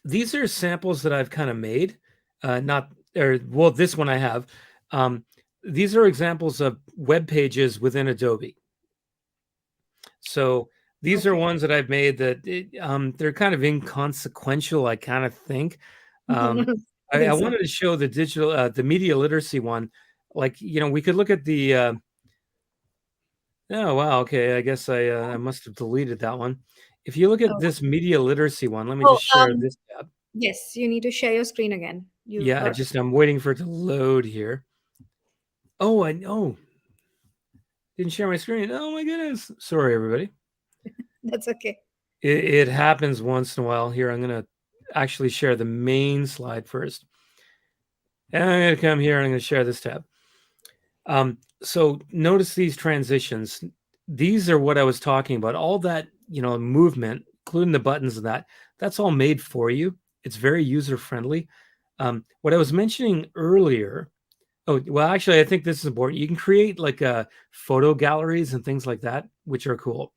these are samples that I've kind of made. This one I have. These are examples of web pages within Adobe. So these are ones that I've made that they're kind of inconsequential, I kind of think. I wanted to show the the media literacy one. Like, we could look at the, oh, wow. Okay. I guess I must have deleted that one. If you look at this media literacy one, let me just share this tab. Yes, you need to share your screen again. I'm waiting for it to load here. Oh, I know. Didn't share my screen. Oh my goodness. Sorry, everybody. That's okay. It happens once in a while. Here, I'm going to actually share the main slide first. And I'm going to come here and I'm going to share this tab. So notice these transitions. These are what I was talking about. All that, movement, including the buttons and that's all made for you. It's very user-friendly. What I was mentioning earlier, actually, I think this is important. You can create like photo galleries and things like that, which are cool.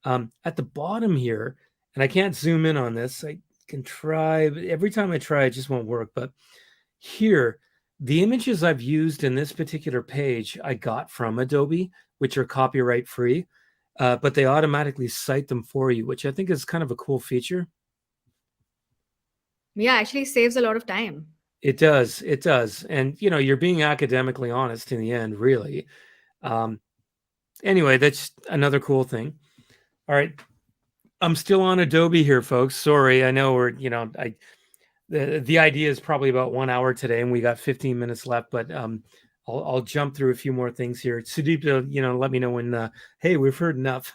At the bottom here, and I can't zoom in on this. I can try. Every time I try, it just won't work. But here, the images I've used in this particular page, I got from Adobe, which are copyright free, but they automatically cite them for you, which I think is kind of a cool feature. Yeah, actually saves a lot of time. It does. It does. And, you're being academically honest in the end, really. Anyway, that's another cool thing. All right. I'm still on Adobe here, folks. Sorry. I know we're, the idea is probably about 1 hour today and we got 15 minutes left, but I'll jump through a few more things here. Sudipta, let me know when, hey, we've heard enough.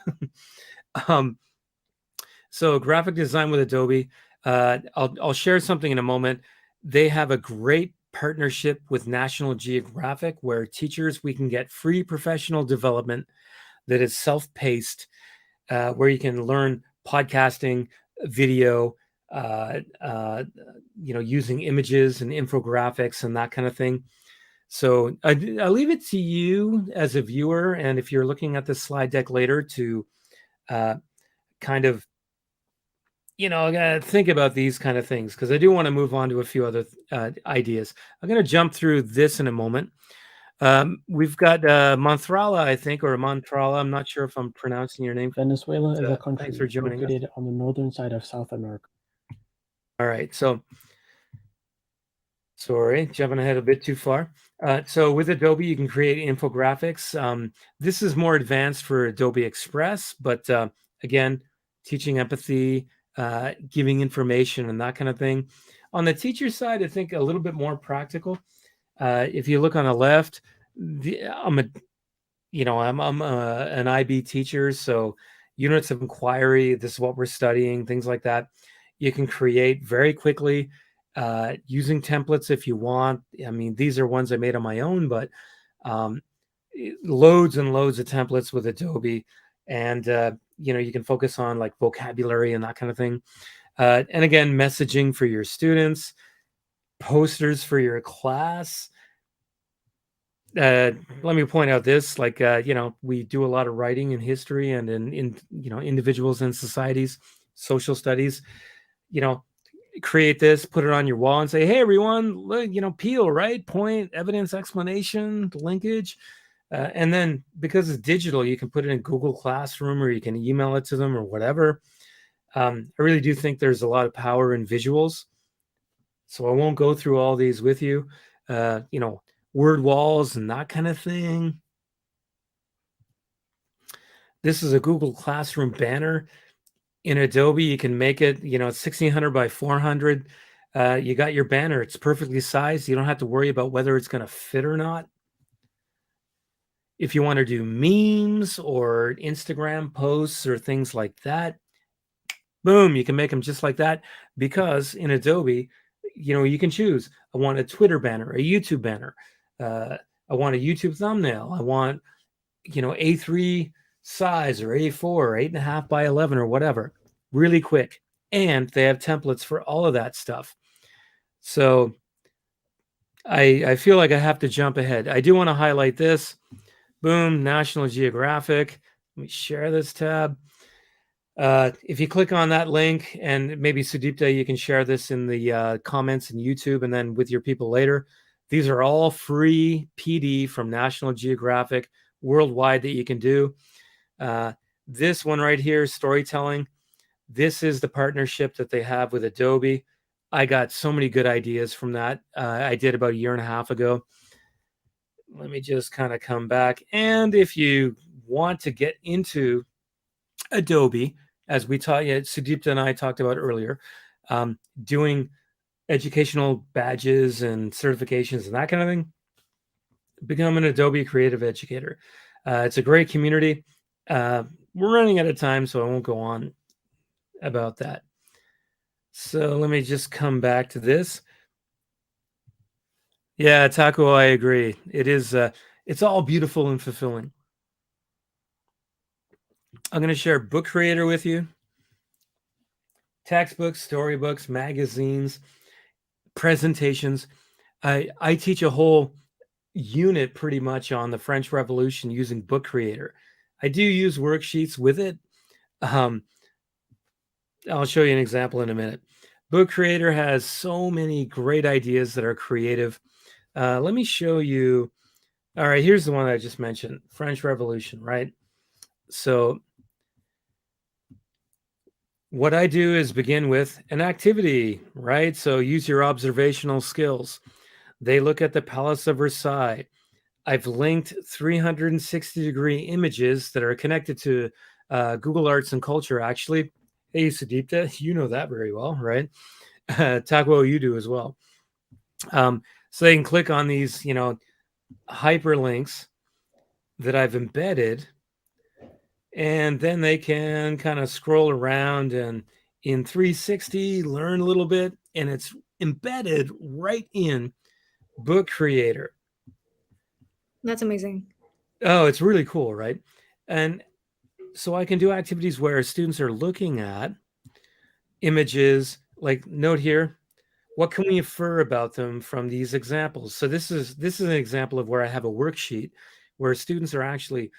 So graphic design with Adobe. I'll share something in a moment. They have a great partnership with National Geographic where teachers, we can get free professional development that is self-paced, where you can learn podcasting, video, using images and infographics and that kind of thing. So I'll leave it to you as a viewer. And if you're looking at the slide deck later to kind of, think about these kind of things, because I do want to move on to a few other ideas. I'm going to jump through this in a moment. We've got Montrala, I think, or Montrala. I'm not sure if I'm pronouncing your name. Venezuela is a country thanks for joining us. located on the northern side of South America. All right. So, sorry, jumping ahead a bit too far. So with Adobe, you can create infographics. This is more advanced for Adobe Express, but again, teaching empathy, giving information and that kind of thing. On the teacher side, I think a little bit more practical. If you look on the left, I'm an IB teacher, so units of inquiry, this is what we're studying, things like that. You can create very quickly using templates if you want. I mean, these are ones I made on my own, but loads and loads of templates with Adobe. And, you can focus on like vocabulary and that kind of thing. And again, messaging for your students, posters for your class. Let me point out this, like, we do a lot of writing in history and in individuals and societies, social studies, create this, put it on your wall and say, hey, everyone, look, Peel, right? Point, evidence, explanation, linkage. And then because it's digital, you can put it in Google Classroom or you can email it to them or whatever. I really do think there's a lot of power in visuals. So I won't go through all these with you, word walls and that kind of thing. This is a Google Classroom banner. In Adobe, you can make it, 1600 by 400. You got your banner. It's perfectly sized. You don't have to worry about whether it's going to fit or not. If you want to do memes or Instagram posts or things like that, boom, you can make them just like that, because in Adobe, you can choose. I want a Twitter banner, a YouTube banner. I want a YouTube thumbnail. I want, A3 size or A4 or 8.5 by 11 or whatever. Really quick. And they have templates for all of that stuff. So I feel like I have to jump ahead. I do want to highlight this. Boom, National Geographic. Let me share this tab. If you click on that link, and maybe Sudipta, you can share this in the comments in YouTube and then with your people later. These are all free PD from National Geographic worldwide that you can do. This one right here, storytelling. This is the partnership that they have with Adobe. I got so many good ideas from that. I did about 1.5 years ago. Let me just kind of come back. And if you want to get into Adobe, as we taught you, Sudipta and I talked about earlier, doing educational badges and certifications and that kind of thing, become an Adobe Creative Educator. It's a great community. We're running out of time, so I won't go on about that. So let me just come back to this. Yeah, Taco, I agree. It is, it's all beautiful and fulfilling. I'm going to share Book Creator with you. Textbooks, storybooks, magazines, presentations. I teach a whole unit pretty much on the French Revolution using Book Creator. I do use worksheets with it. I'll show you an example in a minute. Book Creator has so many great ideas that are creative. Let me show you. All right, here's the one I just mentioned, French Revolution, right? So what I do is begin with an activity, right? So use your observational skills. They look at the Palace of Versailles. I've linked 360-degree images that are connected to Google Arts and Culture, actually. Hey, Sudipta, you know that very well, right? Taco, you do as well. So they can click on these, hyperlinks that I've embedded, and then they can kind of scroll around and in 360 learn a little bit, and it's embedded right in Book Creator. That's amazing. Oh, it's really cool, right? And so I can do activities where students are looking at images, like note here, what can we infer about them from these examples? So this is an example of where I have a worksheet where students are actually,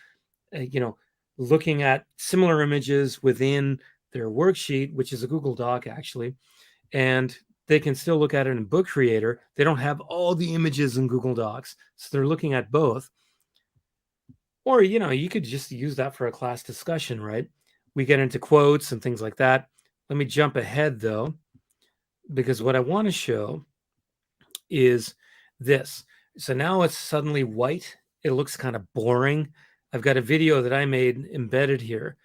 looking at similar images within their worksheet, which is a Google Doc actually, and they can still look at it in Book Creator. They don't have all the images in Google Docs, so they're looking at both. Or, you could just use that for a class discussion, right? We get into quotes and things like that. Let me jump ahead though, because what I want to show is this. So now it's suddenly white. It looks kind of boring. I've got a video that I made embedded here,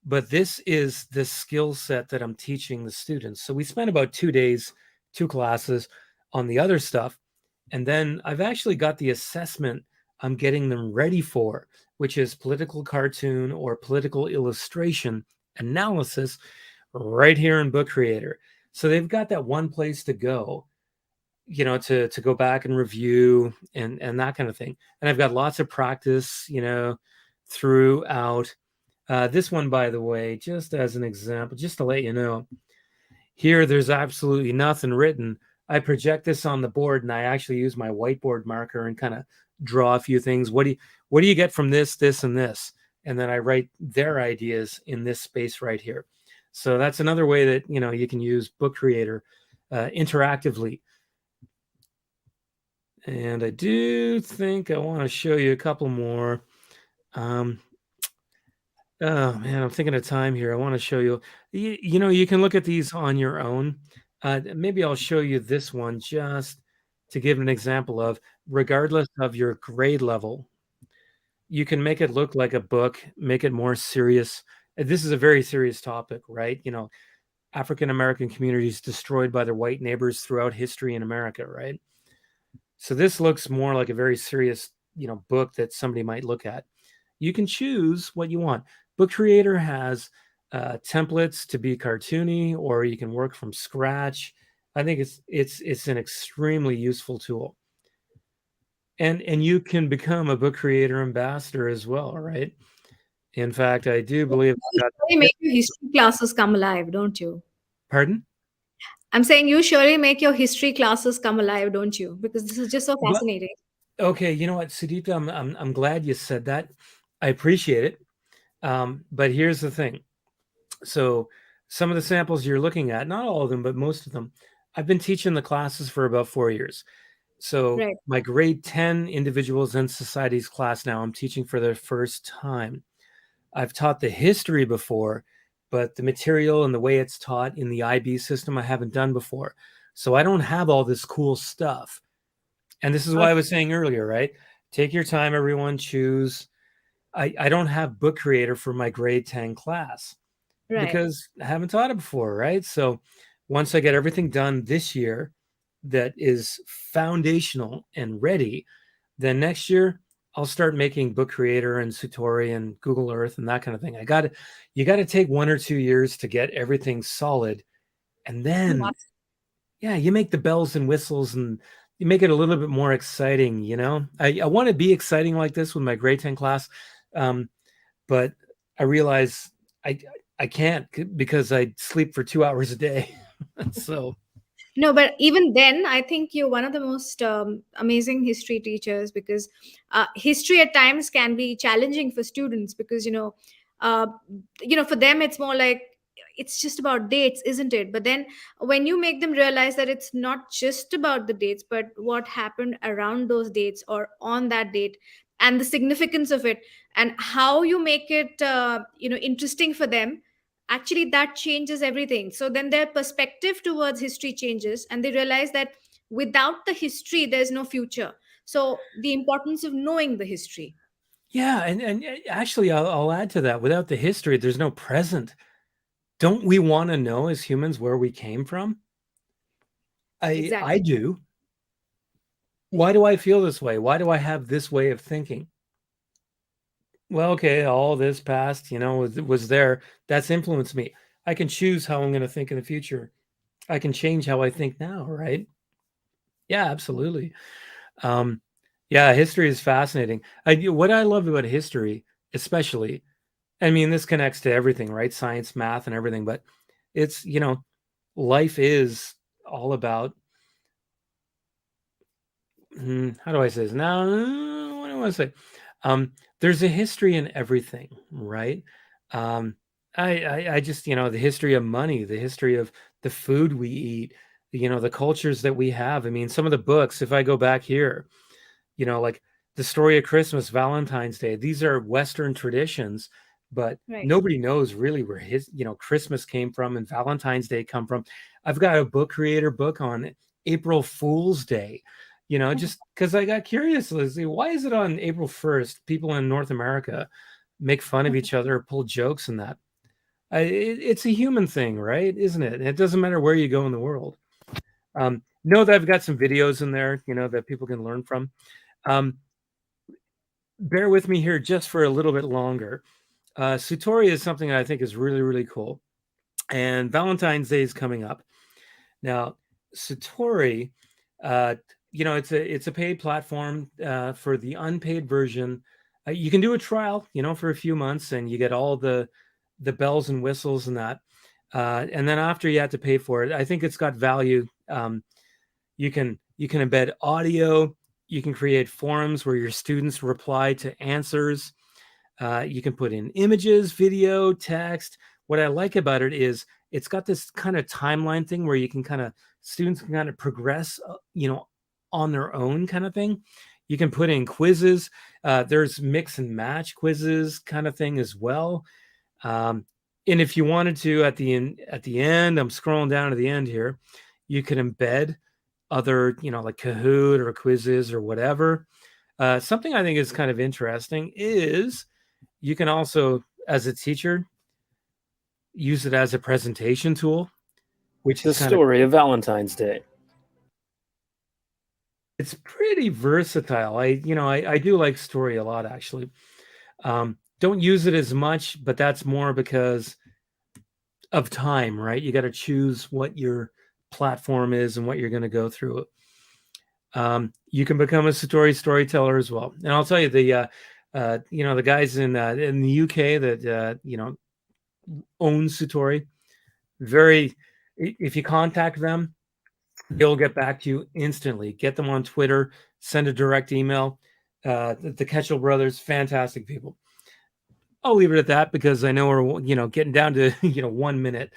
but this is the skill set that I'm teaching the students. So we spent about 2 days, 2 classes on the other stuff. And then I've actually got the assessment I'm getting them ready for, which is political cartoon or political illustration analysis right here in Book Creator. So they've got that one place to go, to go back and review and that kind of thing. And I've got lots of practice, throughout. This one, by the way, just as an example, just to let you know, here there's absolutely nothing written. I project this on the board and I actually use my whiteboard marker and kind of draw a few things. What do you get from this, and this? And then I write their ideas in this space right here. So that's another way that, you can use Book Creator interactively. And I do think I want to show you a couple more. Oh man, I'm thinking of time here. I want to show you, you can look at these on your own. Maybe I'll show you this one just to give an example of, regardless of your grade level, you can make it look like a book, make it more serious. This is a very serious topic, right? African American communities destroyed by their white neighbors throughout history in America, right? So this looks more like a very serious, book that somebody might look at. You can choose what you want. Book Creator has templates to be cartoony, or you can work from scratch. I think it's an extremely useful tool. And you can become a Book Creator ambassador as well, right? In fact, I do believe You make your history classes come alive, don't you? Pardon? I'm saying you surely make your history classes come alive, don't you? Because this is just so fascinating. Okay, you know what, Sudipta, I'm glad you said that. I appreciate it. But here's the thing. So some of the samples you're looking at, not all of them, but most of them, I've been teaching the classes for about 4 years. So Right. my grade 10 individuals and societies class now, I'm teaching for the first time. I've taught the history before, but the material and the way it's taught in the IB system, I haven't done before. So I don't have all this cool stuff. And this is why I was saying earlier, right? Take your time, everyone, choose. I don't have Book Creator for my grade 10 class because I haven't taught it before, right? So once I get everything done this year that is foundational and ready, then next year I'll start making Book Creator and Satori and Google Earth and that kind of thing. You got to take 1 or 2 years to get everything solid And then, yeah, you make the bells and whistles and you make it a little bit more exciting, you know? I want to be exciting like this with my grade 10 class. But I realize I can't because I sleep for 2 hours a day. So No, but even then, I think you're one of the most amazing history teachers, because history at times can be challenging for students, because uh, for them it's more like it's just about dates, isn't it? But then when you make them realize that it's not just about the dates, but what happened around those dates or on that date, and the significance of it, and how you make it interesting for them, actually that changes everything. So then their perspective towards history changes, and they realize that without the history there's no future. So the importance of knowing the history. yeah, and actually I'll add to that. Without the history, there's no present. Don't we want to know as humans where we came from? I Exactly. do. Why do I feel this way? Why do I have this way of thinking? Well, okay, all this past, was there. That's influenced me. I can choose how I'm going to think in the future. I can change how I think now, right? Yeah, absolutely. Yeah, history is fascinating. What I love about history, especially, I mean, this connects to everything, right? Science, math, and everything, but it's, life is all about, how do I say this? Now, what do I want to say? There's a history in everything, right? Um, I just, the history of money, the history of the food we eat, the cultures that we have. I mean, some of the books, if I go back here, like the story of Christmas, Valentine's Day, these are Western traditions, but Right. nobody knows really where Christmas came from and Valentine's Day come from. I've got a book creator book on April Fool's Day, just because I got curious, Lizzie, why is it on April 1st? People in North America make fun of each other, pull jokes and that. It's a human thing, right? Isn't it? It doesn't matter where you go in the world. Know that I've got some videos in there, that people can learn from. Bear with me here just for a little bit longer. Satori is something that I think is really, really cool. And Valentine's Day is coming up. Now, Satori, it's a paid platform. For the unpaid version, you can do a trial, for a few months, and you get all the bells and whistles and that. And then after you have to pay for it, I think it's got value. You can embed audio. You can create forums where your students reply to answers. You can put in images, video, text. What I like about it is it's got this kind of timeline thing where you can students can kind of progress, on their own kind of thing. You can put in quizzes. There's mix and match quizzes kind of thing as well. And if you wanted to, at the end, I'm scrolling down to the end here, you can embed other, like Kahoot or quizzes or whatever. Something I think is kind of interesting is you can also, as a teacher, use it as a presentation tool, which is the story of Valentine's Day. It's pretty versatile. I do like story a lot, actually. Don't use it as much, but that's more because of time, right? You got to choose what your platform is and what you're going to go through it. You can become a Satori storyteller as well. And I'll tell you, the guys in the UK that own Satori, if you contact them, they'll get back to you instantly. Get them on Twitter, send a direct email. The Ketchell brothers, fantastic people. I'll leave it at that because I know we're getting down to 1 minute.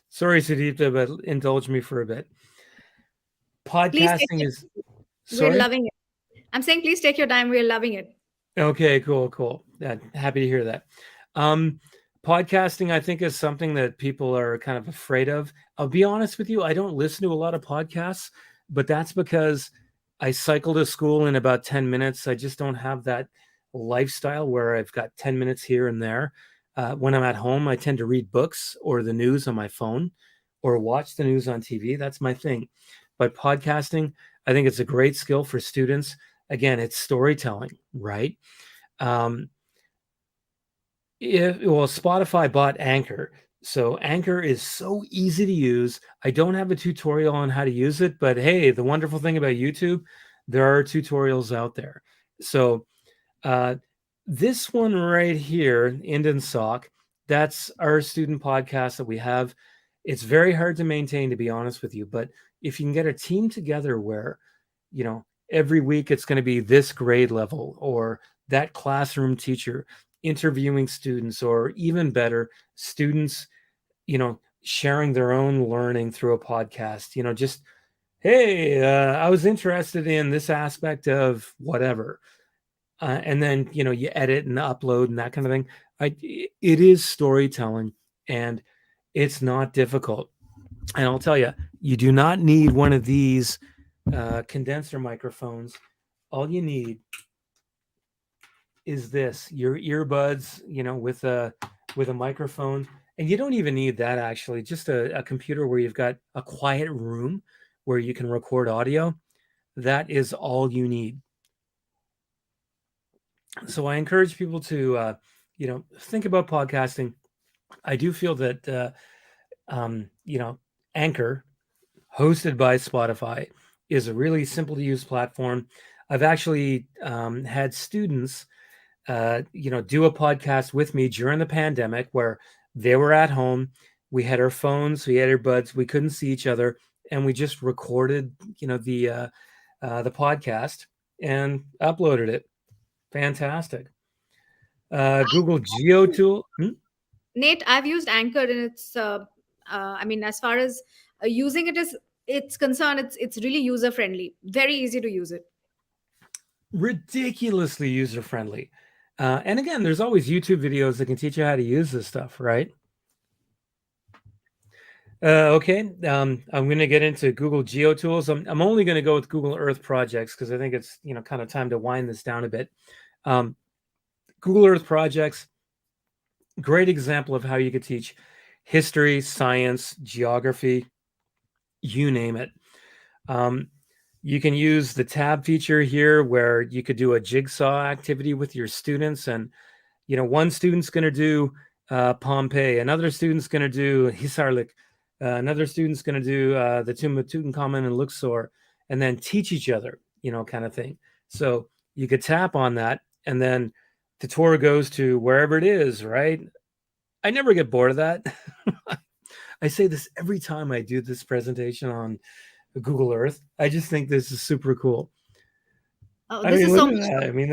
Sorry, Sudipta, but indulge me for a bit. Podcasting is. We're loving it. I'm saying, please take your time. We're loving it. Okay, cool. Happy to hear that. Podcasting, I think, is something that people are kind of afraid of. I'll be honest with you, I don't listen to a lot of podcasts, but that's because I cycle to school in about 10 minutes. I just don't have that lifestyle where I've got 10 minutes here and there. When I'm at home, I tend to read books or the news on my phone or watch the news on TV. That's my thing. But podcasting, I think it's a great skill for students. Again, it's storytelling, right? Spotify bought Anchor. So Anchor is so easy to use. I don't have a tutorial on how to use it, but hey, the wonderful thing about YouTube, there are tutorials out there. So this one right here, Indian Sock, that's our student podcast that we have. It's very hard to maintain, to be honest with you, but if you can get a team together where, every week it's going to be this grade level or that classroom teacher interviewing students, or even better, students, sharing their own learning through a podcast, just, hey, I was interested in this aspect of whatever. And then, you edit and upload and that kind of thing. It is storytelling, and it's not difficult. And I'll tell you, you do not need one of these condenser microphones. All you need is this, your earbuds, with a microphone. And you don't even need that, actually. Just a computer where you've got a quiet room where you can record audio. That is all you need. So I encourage people to, think about podcasting. I do feel that, Anchor, hosted by Spotify, is a really simple to use platform. I've actually had students, do a podcast with me during the pandemic where they were at home. We had our phones, we had our buds, we couldn't see each other, and we just recorded, the podcast and uploaded it. Fantastic. Google Geo tool. Nate, I've used Anchor, and as far as using it is it's concerned, it's really user friendly, very easy to use it. Ridiculously user friendly. And again, there's always YouTube videos that can teach you how to use this stuff, right? Okay. I'm going to get into Google Geo tools. I'm only going to go with Google Earth projects because I think it's, kind of time to wind this down a bit. Google Earth projects, great example of how you could teach history, science, geography, you name it. You can use the tab feature here where you could do a jigsaw activity with your students. And, one student's going to do Pompeii, another student's going to do Hisarlik, another student's going to do the Tomb of Tutankhamun and Luxor, and then teach each other, kind of thing. So you could tap on that, and then the tour goes to wherever it is, right? I never get bored of that. I say this every time I do this presentation on Google Earth. I just think this is super cool. Oh, this is so much that. fun. I mean,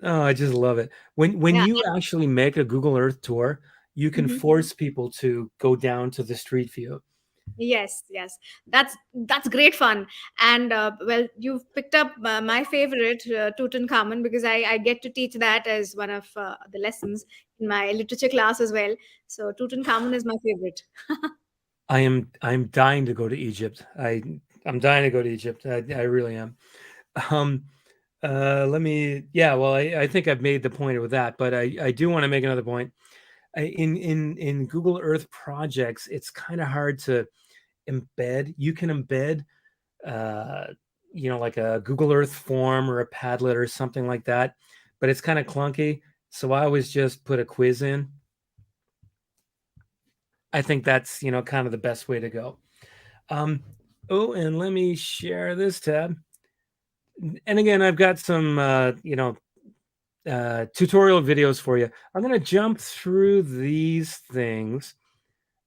I just love it. When Yeah. you actually make a Google Earth tour, you can Mhm. force people to go down to the street view. Yes, that's great fun. And you've picked up my favorite, Tutankhamun, because I get to teach that as one of the lessons in my literature class as well. So Tutankhamun is my favorite. I'm dying to go to Egypt. I'm dying to go to Egypt. I really am. I think I've made the point with that, but I do want to make another point. In Google Earth projects, it's kind of hard to embed. You can embed, like a Google Earth form or a Padlet or something like that, but it's kind of clunky. So I always just put a quiz in. I think that's, kind of the best way to go. And let me share this tab. And again, I've got some, tutorial videos for you. I'm going to jump through these things,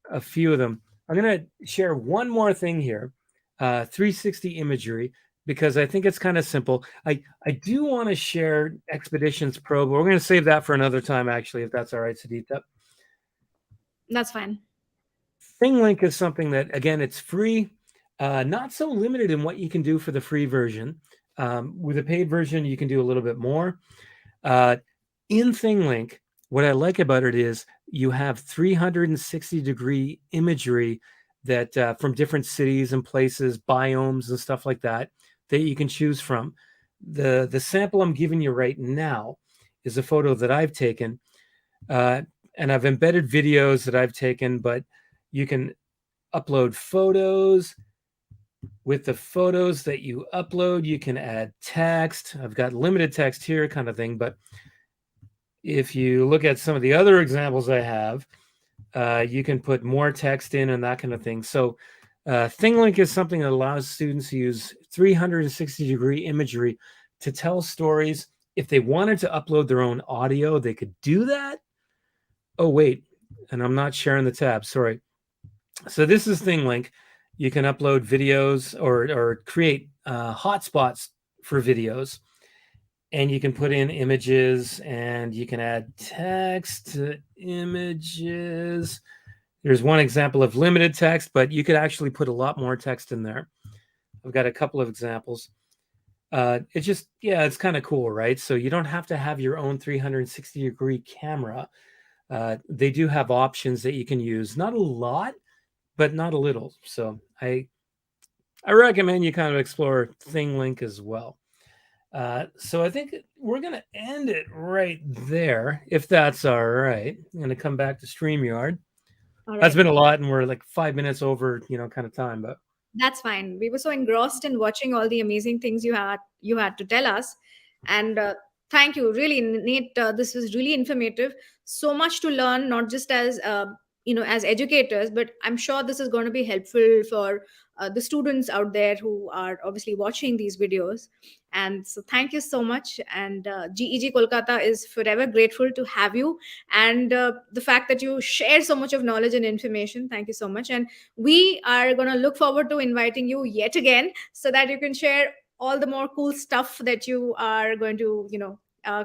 a few of them. I'm going to share one more thing here, 360 imagery, because I think it's kind of simple. I do want to share Expeditions Pro, but we're going to save that for another time, actually, if that's all right, Sadita. That's fine. ThingLink is something that, again, it's free, not so limited in what you can do for the free version. With a paid version, you can do a little bit more. In ThingLink, what I like about it is you have 360-degree imagery that from different cities and places, biomes and stuff like that you can choose from. The sample I'm giving you right now is a photo that I've taken, and I've embedded videos that I've taken, but you can upload photos. With the photos that you upload, you can add text. I've got limited text here, kind of thing. But if you look at some of the other examples I have, You can put more text in and that kind of thing. So ThingLink is something that allows students to use 360-degree imagery to tell stories. If they wanted to upload their own audio, they could do that. Oh, wait, and I'm not sharing the tab, sorry. So this is ThingLink. You can upload videos or create hotspots for videos, and you can put in images, and you can add text to images. There's one example of limited text, but you could actually put a lot more text in there. I've got a couple of examples. It's just, yeah, it's kind of cool, right? So you don't have to have your own 360-degree camera. They do have options that you can use. Not a lot, but not a little. So I recommend you kind of explore ThingLink as well. So I think we're going to end it right there, if that's all right. I'm going to come back to StreamYard. All That's right. been a lot, and we're like 5 minutes over, kind of time, but That's fine. We were so engrossed in watching all the amazing things you had to tell us, and thank you, really, Nate. This was really informative. So much to learn, not just as as educators, but I'm sure this is going to be helpful for the students out there who are obviously watching these videos. And so, thank you so much. And GEG Kolkata is forever grateful to have you, and the fact that you share so much of knowledge and information. Thank you so much. And we are going to look forward to inviting you yet again so that you can share all the more cool stuff that you are going to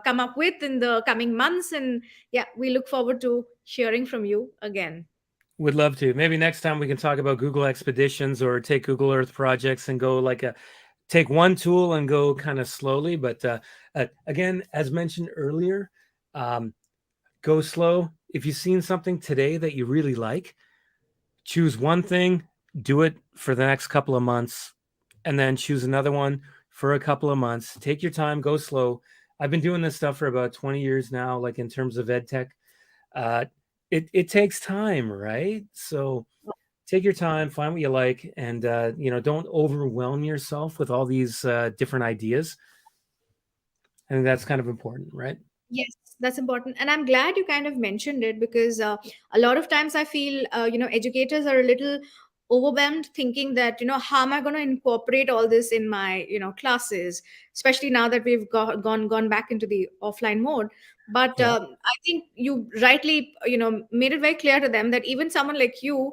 come up with in the coming months. And yeah, we look forward to hearing from you again. would love to. Maybe next time we can talk about Google Expeditions or take Google Earth projects and go take one tool and go kind of slowly. But again, as mentioned earlier, go slow. If you've seen something today that you really like, choose one thing, do it for the next couple of months, and then choose another one for a couple of months. Take your time, go slow. I've been doing this stuff for about 20 years now, like in terms of ed tech. It takes time, right? So take your time, find what you like, and don't overwhelm yourself with all these different ideas. I think that's kind of important, right? Yes, that's important. And I'm glad you kind of mentioned it, because a lot of times I feel, educators are a little overwhelmed thinking that, how am I going to incorporate all this in my, classes, especially now that we've gone back into the offline mode. But Yeah. I think you rightly, made it very clear to them that even someone like you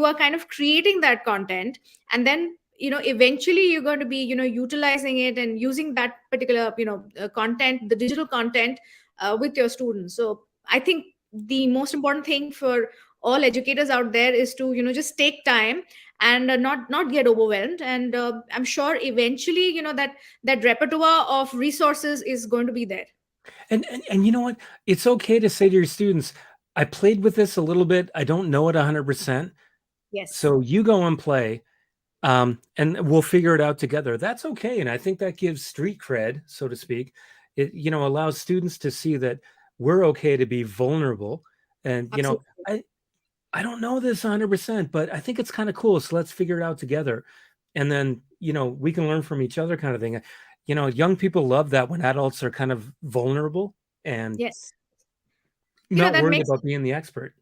are kind of creating that content, and then eventually you're going to be utilizing it and using that particular content, the digital content, with your students. So I think the most important thing for all educators out there is to just take time and not get overwhelmed. And I'm sure eventually that repertoire of resources is going to be there. And you know what? It's okay to say to your students, I played with this a little bit. I don't know it 100%. Yes. So you go and play, and we'll figure it out together. That's okay. And I think that gives street cred, so to speak. It, allows students to see that we're okay to be vulnerable. And, Absolutely. I don't know this 100%, but I think it's kind of cool. So let's figure it out together. And then, we can learn from each other, kind of thing. Young people love that when adults are kind of vulnerable and Yes. not That worried makes about being the expert.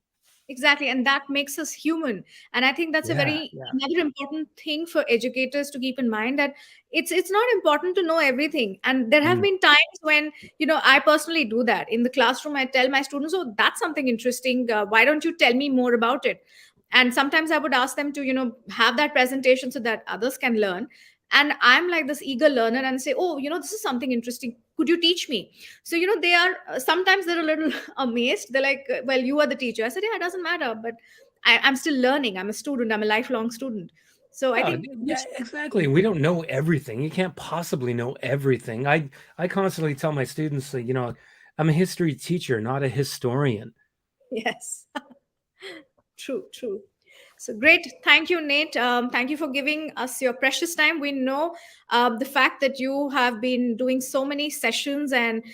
Exactly, and that makes us human. And I think that's a Yeah, very yeah. another important thing for educators to keep in mind, that it's not important to know everything. And there have Mm. been times when I personally do that in the classroom. I tell my students, "Oh, that's something interesting. Why don't you tell me more about it?" And sometimes I would ask them to have that presentation so that others can learn. And I'm like this eager learner and say, "Oh, this is something interesting. Could you teach me?" So they are sometimes they're a little amazed. They're like, "Well, you are the teacher." I said, "Yeah, it doesn't matter, but I'm still learning. I'm a student. I'm a lifelong student." So I Yeah, think yeah, exactly. We don't know everything. You can't possibly know everything. I constantly tell my students that, I'm a history teacher, not a historian. yes. True. So great. Thank you, Nate. Thank you for giving us your precious time. We know the fact that you have been doing so many sessions, and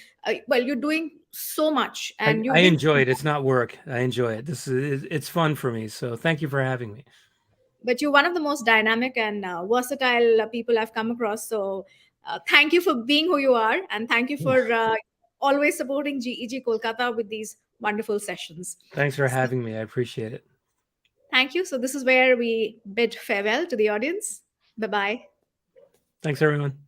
well, you're doing so much, and I you've been, enjoy it. It's not work. I enjoy it. It's fun for me. So thank you for having me. but you're one of the most dynamic and versatile people I've come across. So thank you for being who you are, and thank you for always supporting GEG Kolkata with these wonderful sessions. Thanks for having me. I appreciate it. Thank you. So this is where we bid farewell to the audience. Bye-bye. Thanks, everyone.